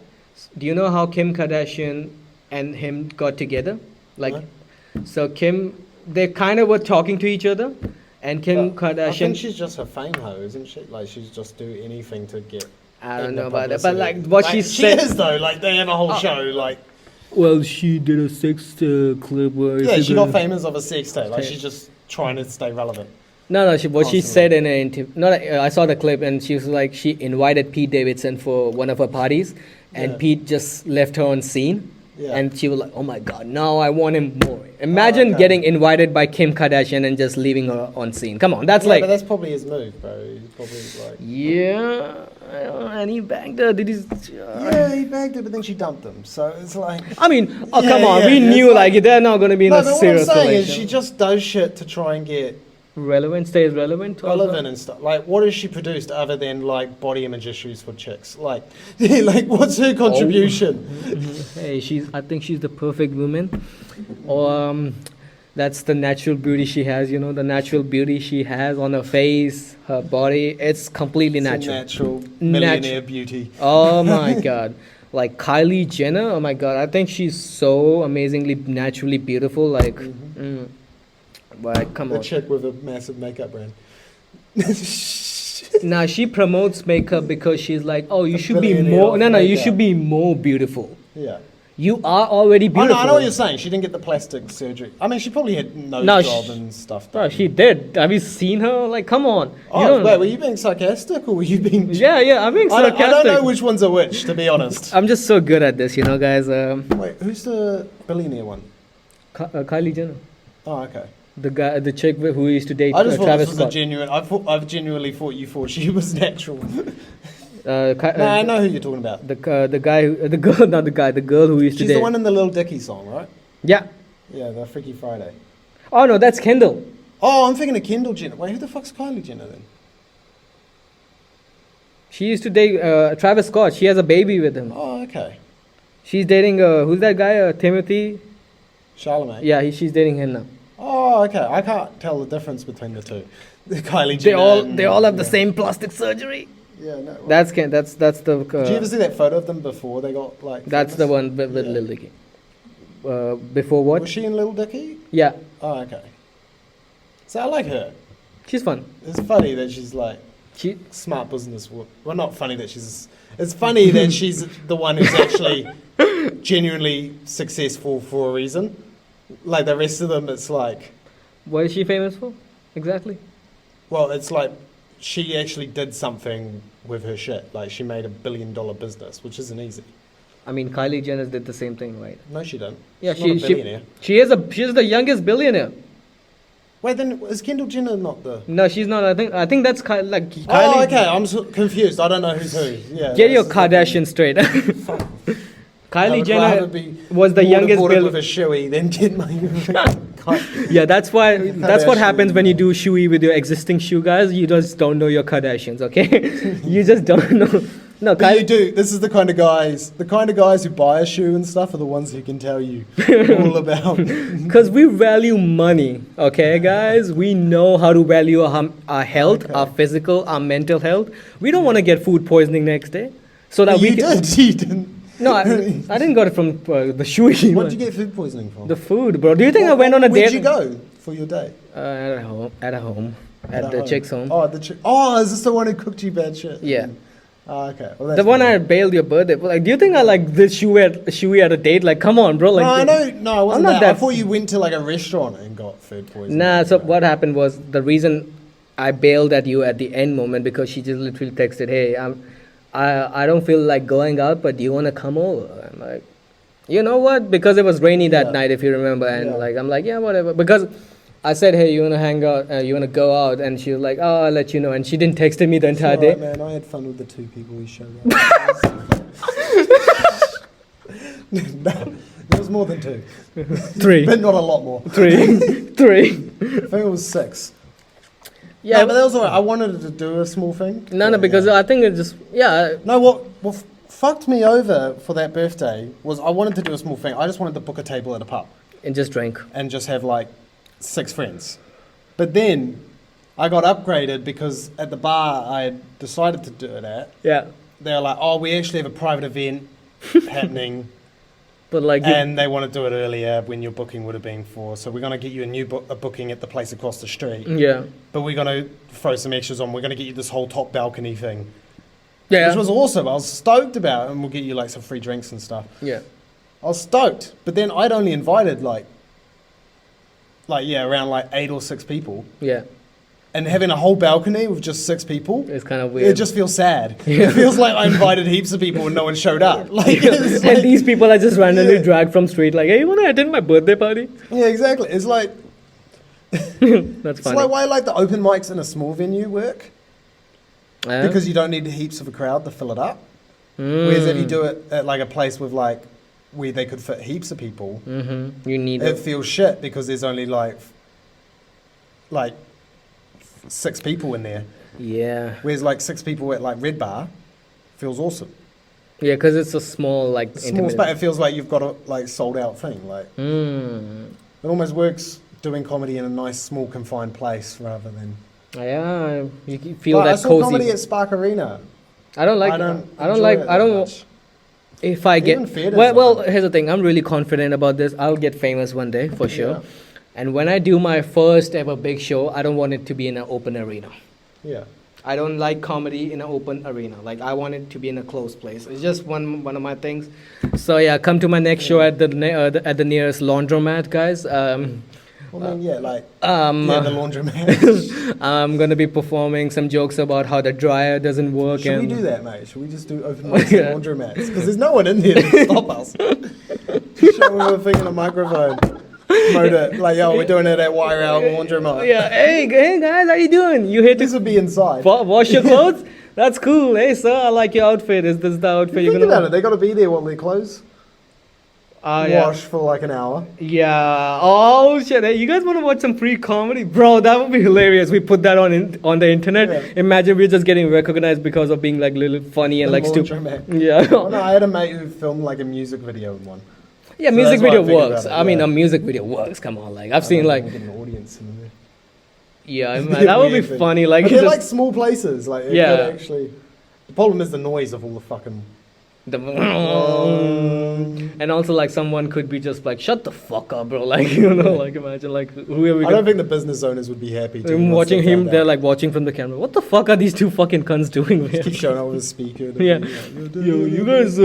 Do you know how Kim Kardashian and him got together? Like, so they kind of were talking to each other, and Kim Kardashian. I think she's just a fame hoe, isn't she? Like she's just do anything to get. I don't know about that, but like what she said. She is though. Like they have a whole show. Like. Well, she did a sex clip where. Yeah, she got famous of a sex tape. Like she's just trying to stay relevant. No. What she said in an interview. I saw the clip, and she was like, she invited Pete Davidson for one of her parties, and Pete just left her on scene. Yeah. And she was like, oh my God, now I want him more. Imagine getting invited by Kim Kardashian and just leaving her on scene. Come on, that's like. But that's probably his move, bro. He's probably like. Yeah. And he banged her. Did he? Yeah, he banged her, but then she dumped him. So it's like. I mean, come on. We knew like they're not going to be in a serious relationship. What I'm saying is she just does shit to try and get. Stays relevant and stuff. Like, what has she produced other than like body image issues for chicks? Like, like what's her contribution? Hey, I think she's the perfect woman. Or that's the natural beauty she has. You know, the natural beauty she has on her face, her body. It's completely natural. Natural millionaire beauty. Oh my God. Like Kylie Jenner. Oh my God. I think she's so amazingly naturally beautiful. Like. But come on. A chick with a massive makeup brand. Nah, she promotes makeup because she's like, oh, you should be more. No, you should be more beautiful. Yeah. You are already beautiful. I know what you're saying. She didn't get the plastic surgery. I mean, she probably had no job and stuff. Bro, she did. Have you seen her? Like, come on. Wait, were you being sarcastic or were you being... Yeah, I'm being sarcastic. I don't know which ones are which, to be honest. I'm just so good at this, guys. Wait, who's the billionaire one? Kylie Jenner. Oh, okay. The chick who used to date Travis Scott. I just thought this was a genuine... I've genuinely thought you thought she was natural. I know who you're talking about. The girl who used to date. She's the one in the Lil Dicky song, right? Yeah. Yeah, the Freaky Friday. Oh no, that's Kendall. Oh, I'm thinking of Kendall Jenner. Wait, who the fuck's Kylie Jenner then? She used to date Travis Scott. She has a baby with him. Oh, okay. She's dating who's that guy? Timothy. Chalamet. Yeah, she's dating him now. Oh, okay. I can't tell the difference between the two. Kylie Jenner. They all have the same plastic surgery. Yeah, no. That's the. Did you ever see that photo of them before they got like? That's the one with Lil Dicky. Before what? Was she in Lil Dicky? Yeah. Oh, okay. So I like her. She's fun. It's funny that she's like smart businesswoman. Well, not funny that she's. It's funny that she's the one who's actually genuinely successful for a reason. Like the rest of them, it's like. What is she famous for? Exactly. Well, it's like she actually did something with her shit. Like she made $1 billion business, which isn't easy. I mean, Kylie Jenner did the same thing, right? No, she didn't. Yeah, she's not a billionaire. She's the youngest billionaire. Wait, then is Kendall Jenner not the? No, she's not. I think that's Kylie. Oh, okay. I'm so confused. I don't know who's who. Yeah. Get your Kardashian straight. Kylie Jenner was the youngest billionaire. With a shoey, then get my. Yeah, that's what happens when you do shoey with your existing shoe guys. You just don't know your Kardashians, okay? You just don't know. No, but you do. This is the kind of guys who buy a shoe and stuff are the ones who can tell you all about. Because we value money, okay, guys? We know how to value our health, our physical, our mental health. We don't want to get food poisoning next day. So that you didn't. No, I didn't get it from the shoey. What did you get food poisoning from? The food, bro. Do you think I went on a date? Where'd you go for your day? At home. At the chick's home. Oh, is this the one who cooked you bad shit? Yeah. Oh, okay. Well, the one I bailed your birthday. Like, do you think I like this shoey at a date? Like, come on, bro. Like, no, it wasn't that. I thought you went to like a restaurant and got food poisoning. Nah. So what happened was the reason I bailed at you at the end moment because she just literally texted, "Hey, I don't feel like going out, but do you want to come over?" I'm like, you know what? Because it was rainy that night, if you remember, and like I'm like, yeah, whatever. Because I said, hey, you want to hang out? You want to go out? And she was like, oh, I'll let you know. And she didn't text me the entire day. Man, I had fun with the 2 people we showed up. No, there was more than 2. 3. But not a lot more. 3. 3. I think it was 6. Yeah, no, but that was alright. I wanted to do a small thing. No, because I think it just, No, what fucked me over for that birthday was I wanted to do a small thing. I just wanted to book a table at a pub. And just drink. And just have like 6 friends. But then I got upgraded because at the bar I had decided to do it at. Yeah. They were like, oh, we actually have a private event happening. But like, and they want to do it earlier when your booking would have been for. So we're going to get you a booking at the place across the street. Yeah. But we're going to throw some extras on. We're going to get you this whole top balcony thing. Yeah. Which was awesome. I was stoked about it. And we'll get you like some free drinks and stuff. Yeah. I was stoked. But then I'd only invited around like 8 or 6 people. Yeah. And having a whole balcony with just 6 people, it's kind of weird. It just feels sad. Yeah. It feels like I invited heaps of people and no one showed up. And these people are just randomly dragged from street. Like, hey, you want to attend my birthday party? Yeah, exactly. It's like that's funny. It's like why like the open mics in a small venue work because you don't need heaps of a crowd to fill it up. Whereas if you do it at like a place with like where they could fit heaps of people, you need it feels shit because there's only like 6 people in there. Yeah. Whereas like 6 people at like Red Bar feels awesome. Yeah, because it's a small like small space. It feels like you've got a like sold out thing. Like it almost works doing comedy in a nice small confined place rather than. Yeah, you feel that I saw cozy. comedy at Spark Arena. I don't like. If I get well, here's the thing. I'm really confident about this. I'll get famous one day for sure. Yeah. And when I do my first ever big show, I don't want it to be in an open arena. Yeah. I don't like comedy in an open arena. Like I want it to be in a closed place. It's just one of my things. So yeah, come to my next show at the nearest laundromat, guys. The laundromat. I'm gonna be performing some jokes about how the dryer doesn't work. Should we do that, mate? Should we just do open mics at laundromats? Because there's no one in there to stop us. Show them a thing in a microphone. Mudit, like, yo, we're doing it at Wire Out Laundromat. Yeah, hey guys, how you doing? You here to... This would be inside. Wash your clothes? That's cool. Hey, sir, I like your outfit. Is this the outfit you're gonna... Think about it, they got to be there while they close. Wash for like an hour. Yeah. Oh, shit. Hey, you guys want to watch some free comedy? Bro, that would be hilarious. We put that on the internet. Yeah. Imagine we're just getting recognized because of being like little funny and like stupid. Yeah. Oh, no, I had a mate who filmed like a music video in one. Yeah, so music video works. I mean, a music video works. Come on, like I've seen like. Get an audience in there. Yeah, man, that would be funny. Like, they're like small places. Like, yeah. Actually, the problem is the noise of all the fucking. And also like someone could be just like, shut the fuck up, bro. Like, you know, like imagine like whoever. I don't think the business owners would be happy to watching him. They're like watching from the camera. What the fuck are these 2 fucking cunts doing? Just keep showing up with a speaker. Yeah. Yo, you guys.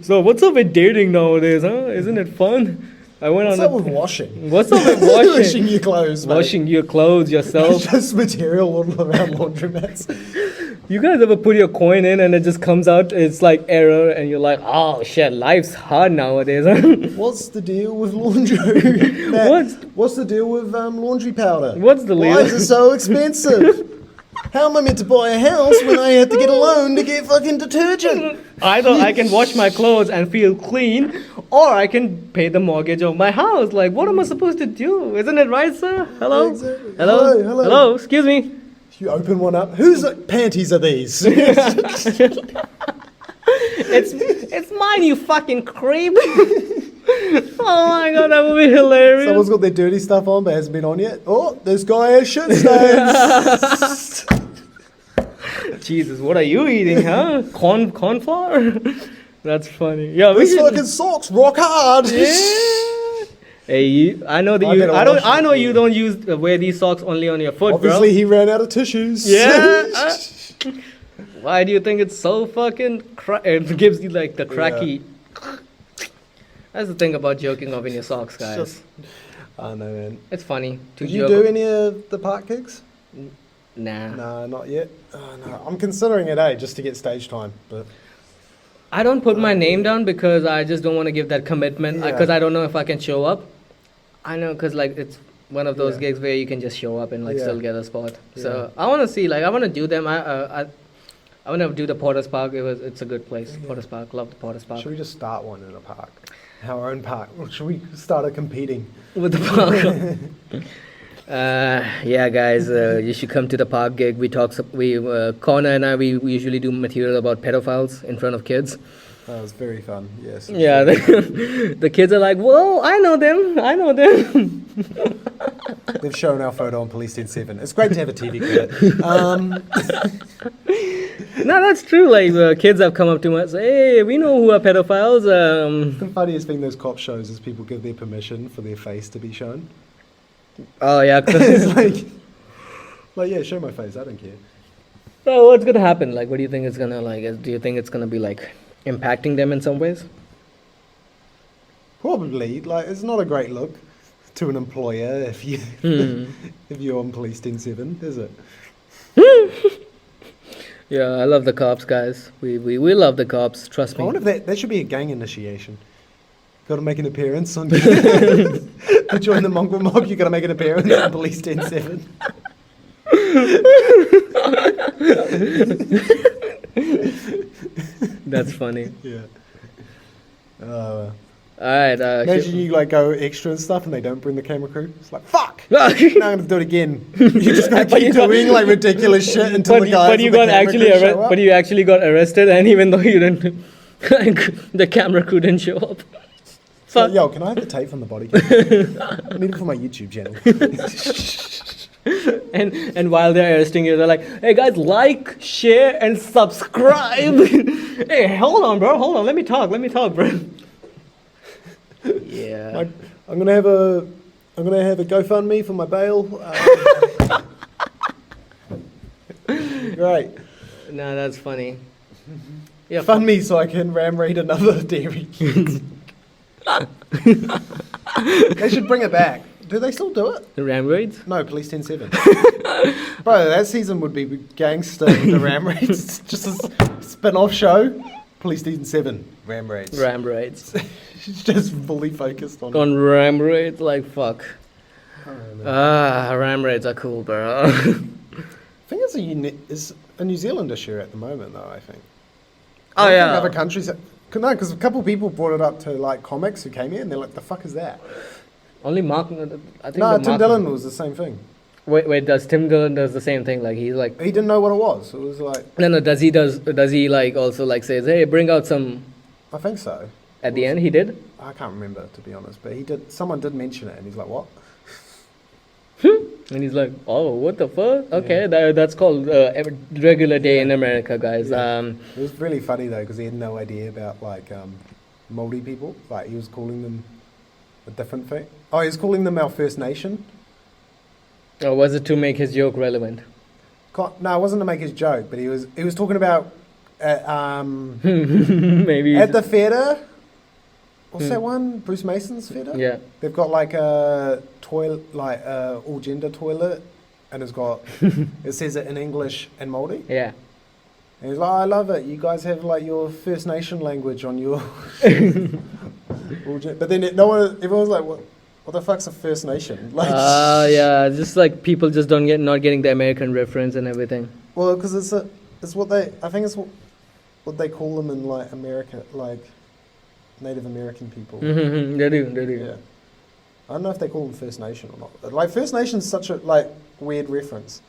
So what's up with dating nowadays, huh? Isn't it fun? What's up with washing? What's up with washing? Washing your clothes, mate. Washing your clothes yourself. Just material all around laundromats. You guys ever put your coin in and it just comes out, it's like error, and you're like, oh shit, life's hard nowadays. What's the deal with laundry? What's the deal with laundry powder? What's the deal? Why is it so expensive? How am I meant to buy a house when I have to get a loan to get fucking detergent? Either I can wash my clothes and feel clean, or I can pay the mortgage of my house. Like, what am I supposed to do? Isn't it right, sir? Hello? Exactly. Hello? Excuse me? You open one up. Whose panties are these? It's mine, you fucking creep. Oh my god, that would be hilarious. Someone's got their dirty stuff on but hasn't been on yet. Oh, this guy has shit stains. Jesus, what are you eating, huh? Corn flour? That's funny. Yeah, these fucking socks rock hard. Yeah. Hey, I know that you don't use wear these socks only on your foot, Obviously, bro. he ran out of tissues. Yeah. Why do you think it's so fucking? It gives you like the cracky. Yeah. That's the thing about joking off in your socks, guys. I know, man. It's funny to Did joke. you do any of the park gigs? Nah. Nah, not yet. No. I'm considering it, just to get stage time. But I don't put my name down because I just don't want to give that commitment. Because I don't know if I can show up. I know, because like it's one of those gigs where you can just show up and like still get a spot. So I want to see, like I want to do them. I want to do the Potter's Park. It's a good place. Yeah. Potter's Park. Love the Potter's Park. Should we just start one in a park? Our own park. Or should we start competing with the park? Yeah, guys, you should come to the park gig. Connor and I, we usually do material about pedophiles in front of kids. That was very fun. Yes. Yeah, the kids are like, "Whoa, I know them. They've shown our photo on Police 107. It's great to have a TV credit. No, that's true. Like kids have come up to us and say, "Hey, we know who are pedophiles." The funniest thing those cop shows is people give their permission for their face to be shown. Oh yeah, it's like yeah, show my face. I don't care. So what's gonna happen? Like, what do you think it's gonna like? Do you think it's gonna be like impacting them in some ways? Probably. Like, it's not a great look to an employer if you if you're on Police 107, is it? Yeah, I love the cops, guys. We love the cops. Trust me. I wonder if that should be a gang initiation. Got to make an appearance on. To join the mongrel mob, you got to make an appearance on Police 107. That's funny. Yeah. All right. Imagine you like go extra and stuff, and they don't bring the camera crew. It's like fuck. Now I'm gonna do it again. You're just gonna keep doing like ridiculous shit until the guys. But you actually got arrested, and even though you didn't, the camera crew didn't show up. So, yo, can I have the tape from the body cam? I need it for my YouTube channel. And while they're arresting you, they're like, "Hey guys, like, share, and subscribe." Hey, hold on, bro. Hold on. Let me talk, bro. Yeah. I'm gonna have a GoFundMe for my bail. Great. No, that's funny. Yeah. Fund me so I can ram raid another dairy. They should bring it back. Do they still do it? The ram raids? No, Police 107. Bro, that season would be gangster. The ram raids, just a spin-off show. Police 107. Ram raids. Ram raids. She's just fully focused on ram raids. Like fuck. Ram raids are cool, bro. I think it's a New Zealand issue at the moment, though. I think. Oh yeah. Other countries. No, because a couple of people brought it up to like comics who came here, and they're like, "The fuck is that?" Only Mark. I think. No, Tim Dillon was the same thing. Wait, does Tim Dillon does the same thing? Like he's like. He didn't know what it was. It was like. No. Does he like also like says, "Hey, bring out some." I think so. At the end, he did. I can't remember, to be honest, but he did. Someone did mention it, and he's like, "What?" And he's like, "Oh, what the fuck? Okay, that's called regular day in America, guys." Yeah. It was really funny though, because he had no idea about like Māori people. Like he was calling them a different thing. Oh, he was calling them our First Nation. Or was it to make his joke relevant? No, it wasn't to make his joke, but he was talking about maybe at the theatre. What's that one? Bruce Mason's theatre? Yeah. They've got like a toilet, like all gender toilet, and it's got it says it in English and Māori. Yeah. And he's like, "I love it. You guys have like your First Nation language on your." But then everyone's like, "What the fuck's a First Nation?" Like. Yeah, just like people just not getting the American reference and everything. Well, because it's what they. I think it's what they call them in like America, like. Native American people. Mm-hmm. They do. Yeah. I don't know if they call them First Nation or not. Like First Nation is such a like weird reference.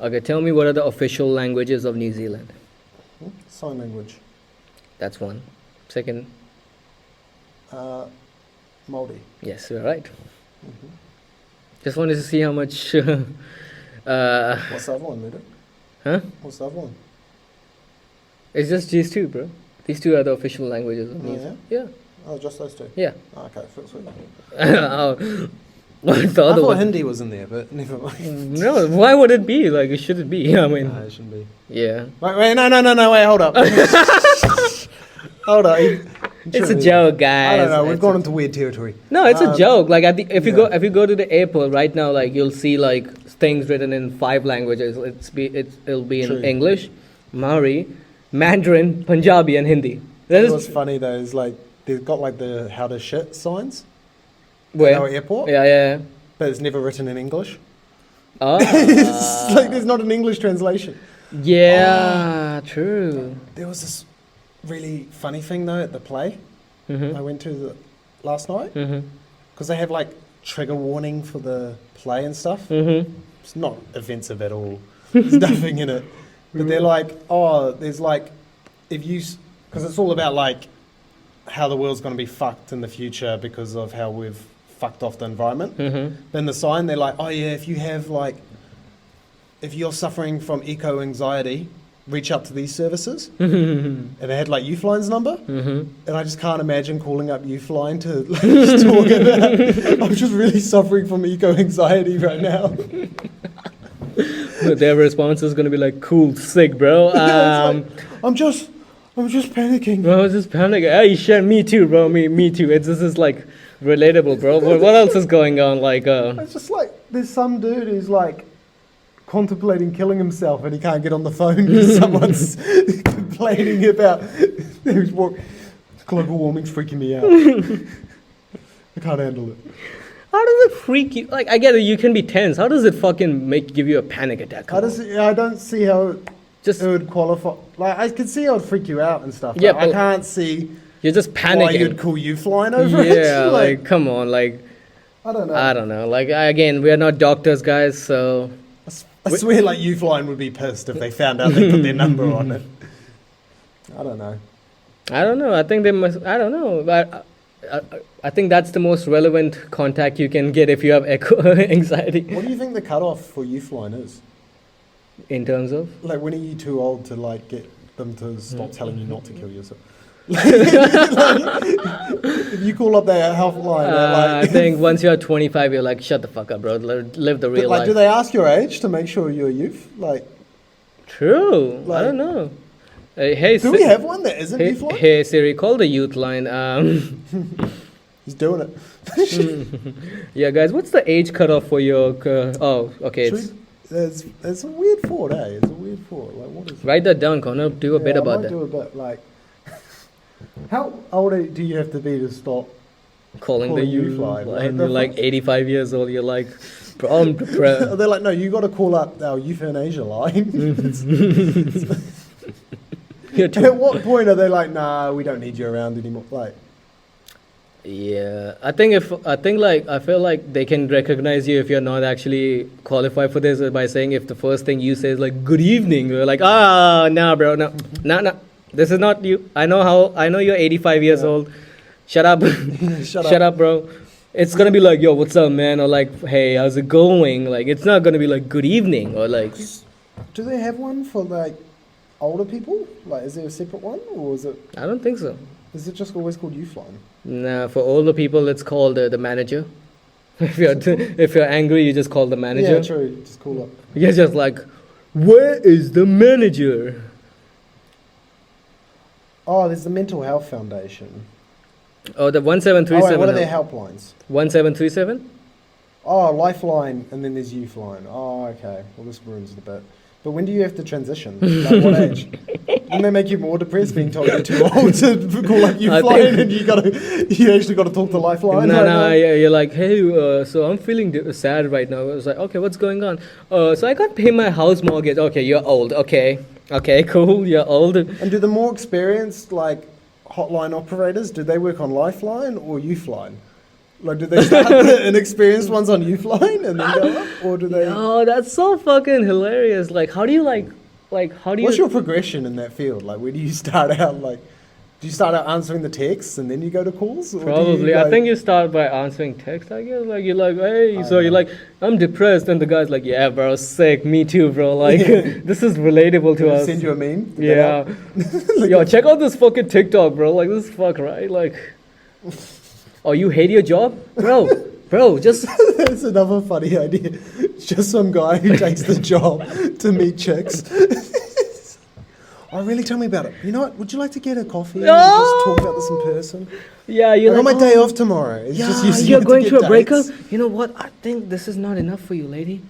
Okay, tell me what are the official languages of New Zealand? Sign language. That's one. Second. Māori. Yes, you're right. Mm-hmm. Just wanted to see how much. What's the other one, Mudit? Huh? What's the other one? It's just these two, bro. These two are the official languages of New Zealand. Yeah. Oh, just those two? Yeah. Oh, okay, sweet. What's the I other thought one? Hindi was in there, but never mind. No, why would it be? Like, it shouldn't be. I mean... No, it shouldn't be. Yeah. Wait, no, wait, hold up. Hold up. It's a joke, guys. I don't know. We've gone into weird territory. No, it's a joke. Like if you go to the airport right now, like you'll see like things written in 5 languages. It'll be in English, Maori, Mandarin, Punjabi, and Hindi. What's funny though is like they've got like the how to shit signs. Where? At our airport. Yeah. But it's never written in English. Oh. It's like there's not an English translation. Yeah, true. There was this really funny thing though at the play I went to last night because they have like trigger warning for the play and stuff. It's not offensive at all. There's nothing in it. But they're like, oh, there's like, if you, because it's all about like how the world's going to be fucked in the future because of how we've fucked off the environment. Then the sign, they're like, oh yeah, if you have like, if you're suffering from eco-anxiety, reach out to these services. And they had like Youthline's number. And I just can't imagine calling up Youthline to like, just talk about, I'm just really suffering from eco-anxiety right now. Their response is going to be like, cool, sick, bro. Like, I'm just panicking. Bro, I was just panicking. Hey, shit, me too, bro. Me too. This is like relatable, bro. What else is going on? Like, it's just like there's some dude who's like contemplating killing himself and he can't get on the phone because someone's complaining about global warming's freaking me out. I can't handle it. How does it freak you? Like, I get it, you can be tense. How does it fucking give you a panic attack? I don't see how it would qualify. Like, I can see how it would freak you out and stuff. Yeah, but I can't see. You're just panicking. Why you'd call Youthline over it? Yeah, like, come on, like. I don't know. Like, again, we are not doctors, guys, so. I swear, like, Youthline would be pissed if they found out they put their number on it. I don't know. I think they must. I don't know. I think that's the most relevant contact you can get if you have anxiety. What do you think the cutoff for Youthline is? In terms of? Like, when are you too old to, like, get them to stop telling you not to kill yourself? If you call up their helpline, I think once you're 25, you're like, shut the fuck up, bro. Live the real life. Do they ask your age to make sure you're a youth? Like, true. Like, I don't know. Hey, do we have one that isn't Youthline? Hey Siri, call the Youthline. He's doing it. Yeah, guys, what's the age cutoff for your? Okay. It's a weird thought, eh? It's a weird thought. Like, what is? Write that down, Connor. Do a bit about that. Do a bit like. How old do you have to be to stop calling the Youthline? And you're like 85 years old. You're like, bro, I'm depressed. They're like, no, you got to call up our euthanasia line. At what point are they like, nah, we don't need you around anymore? Like, yeah, I feel like they can recognize you if you're not actually qualified for this by saying if the first thing you say is like good evening, they're like, nah, bro, no, this is not you. I know you're 85 years old. Shut up, shut up, bro. It's gonna be like, yo, what's up, man, or like, hey, how's it going? Like, it's not gonna be like good evening or like. Do they have one for like older people? Like, is there a separate one, or is it? I don't think so. Is it just always called Youthline? Nah, for older people, it's called the manager. If you're angry, you just call the manager. Yeah, true. Just call up. You're just like, where is the manager? Oh, there's the Mental Health Foundation. Oh, the 1737. Oh, wait, what are their helplines? 1737. Oh, Lifeline, and then there's Youthline. Oh, okay. Well, this ruins it a bit. But when do you have to transition? Like, what age? Wouldn't they make you more depressed being told you're too old to call up Youthline and you actually got to talk to Lifeline? No, you're like, hey, so I'm feeling sad right now. I was like, okay, what's going on? So I can't pay my house mortgage. Okay, you're old. Okay, cool, you're old. And do the more experienced, like, hotline operators, do they work on Lifeline or Youthline? Like, do they start the inexperienced ones on Youthline and then go up? Or do they... Oh, that's so fucking hilarious. Like, how do you, What's your progression in that field? Like, where do you start out? Like, do you start out answering the texts and then you go to calls? Or probably. I think you start by answering text, I guess. Like, you're like, hey, you're like, I'm depressed. And the guy's like, yeah, bro, sick. Me too, bro. Like, this is relatable to us. Send you a meme? Yeah. Yo, check out this fucking TikTok, bro. Like, this is fuck, right? Like... Oh, you hate your job? Bro, just... That's another funny idea. It's just some guy who takes the job to meet chicks. Oh, Oh, really? Tell me about it. You know what? Would you like to get a coffee and No! just talk about this in person? Yeah, you're I got like, my day off tomorrow. It's just using you're it to going get through a dates. breakup. You know what? I think this is not enough for you, lady.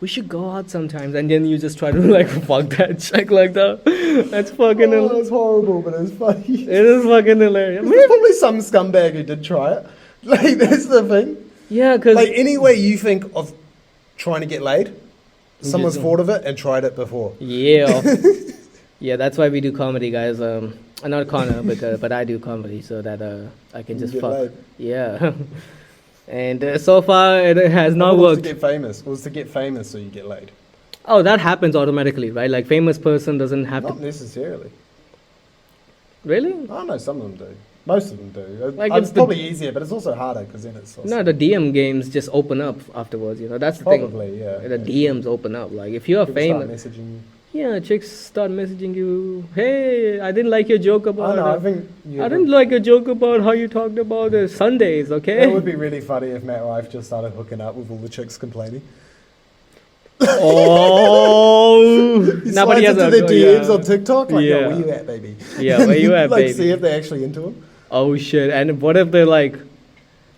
We should go out sometimes, and then you just try to like fuck that chick like that. That's fucking. Oh, it's horrible, but it's funny. It is fucking hilarious. There's probably some scumbag who did try it. Like, that's the thing. Yeah, because Like, any way you think of trying to get laid, someone's thought of it and tried it before. yeah, yeah. That's why we do comedy, guys. Not Connor, but I do comedy so that I can just Get fuck. laid. Yeah. And so far it has not It was worked. to get famous. It was to get famous so you get laid. Oh, that happens automatically, right? Like famous person doesn't have Not to. necessarily. Really? I know some of them do. Most of them do. Like, It's it's the- probably easier, but it's also harder because then it's also No, the DM games just open up afterwards. You know, that's the thing. probably, yeah. The DMs open up. Like if you're People start famous, messaging you. yeah, chicks start messaging you. Hey, I didn't like your joke I about. know. I think I didn't like your joke about how you talked about Sundays. Okay. It would be really funny if Matt Rife just started hooking up with all the chicks complaining. Oh, He nah, but slides he has into a- their DMs yeah. on TikTok, like, Yeah. yo, where you at, baby? Yeah, where you at, like, baby? see if they're actually into him. Oh shit! And what if they're like,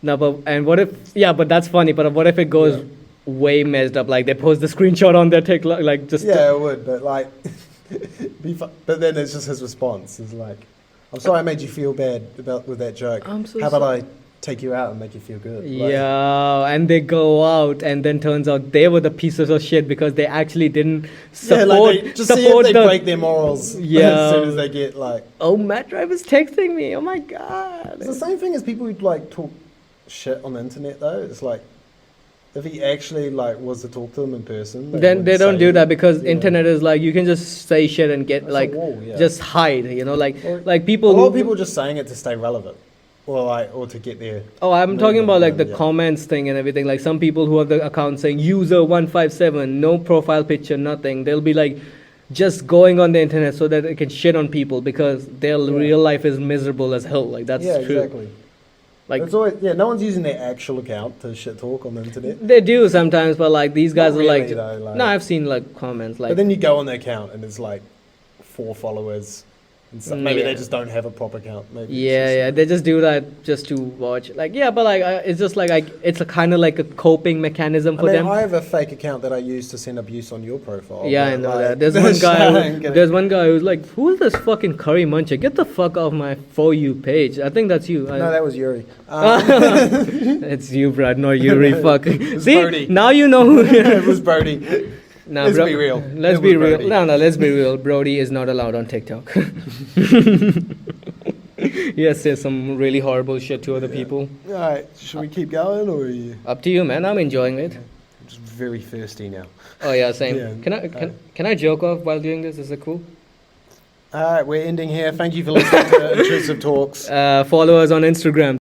no, but and what if? Yeah, but that's funny. But what if it goes way messed up? Like they post the screenshot on their TikTok, like just Yeah, it would, but like, but then it's just his response is like, "I'm sorry I made you feel bad with that joke. I'm so How about I take you out and make you feel good?" Like, Yeah, and they go out, and then turns out they were the pieces of shit because they actually didn't support. like they, just see if support they the. break their morals. Yeah. As soon as they get like, Oh, Matt Drive is texting me. Oh my god. it's the same thing as people who like talk shit on the internet though. It's like, if he actually like was to talk to them in person, Then they would don't say do it. that because Yeah. internet is like you can just say shit and get That's a like wall, yeah. just hide. You know, like Or- people. A lot who- of people just saying it to stay relevant, or to get their. Oh, I'm talking about like the Yeah. comments thing and everything. Like some people who have the account saying user 157, no profile picture, nothing. They'll be like just going on the internet so that they can shit on people because their real life is miserable as hell. Like that's Yeah, true. exactly. Like It's always, no one's using their actual account to shit talk on the internet. they do sometimes, but like these guys Not are like, really, though, like- no, I've seen like comments like But then you go on the account and it's like 4 followers and stuff. Maybe Yeah. they just don't have a proper account. Maybe it's yeah, just yeah, like- they just do that just to watch. Like, yeah, but like, it's just like, it's a kind of like a coping mechanism I for mean, them. I have a fake account that I use to send abuse on your profile. Yeah, but, I know like, that. There's one guy. I'm kidding. There's one guy who's like, "Who is this fucking curry muncher? Get the fuck off my For You page." I think that's you. No, that was Yuri. It's you, Brad, not Yuri. Fucking. was See, Brodie. now you know who. it was Brodie. Nah, Let's be real. Let's It be was real. Brodie. No, let's be real. Brodie is not allowed on TikTok. He has said some really horrible shit to other people. All right, should we keep going or are you Up to you, man. I'm enjoying it. I'm just very thirsty now? Oh yeah, same. Yeah, Can I joke off while doing this? Is it cool? All right, we're ending here. Thank you for listening to Intrusive Talks. Follow us on Instagram.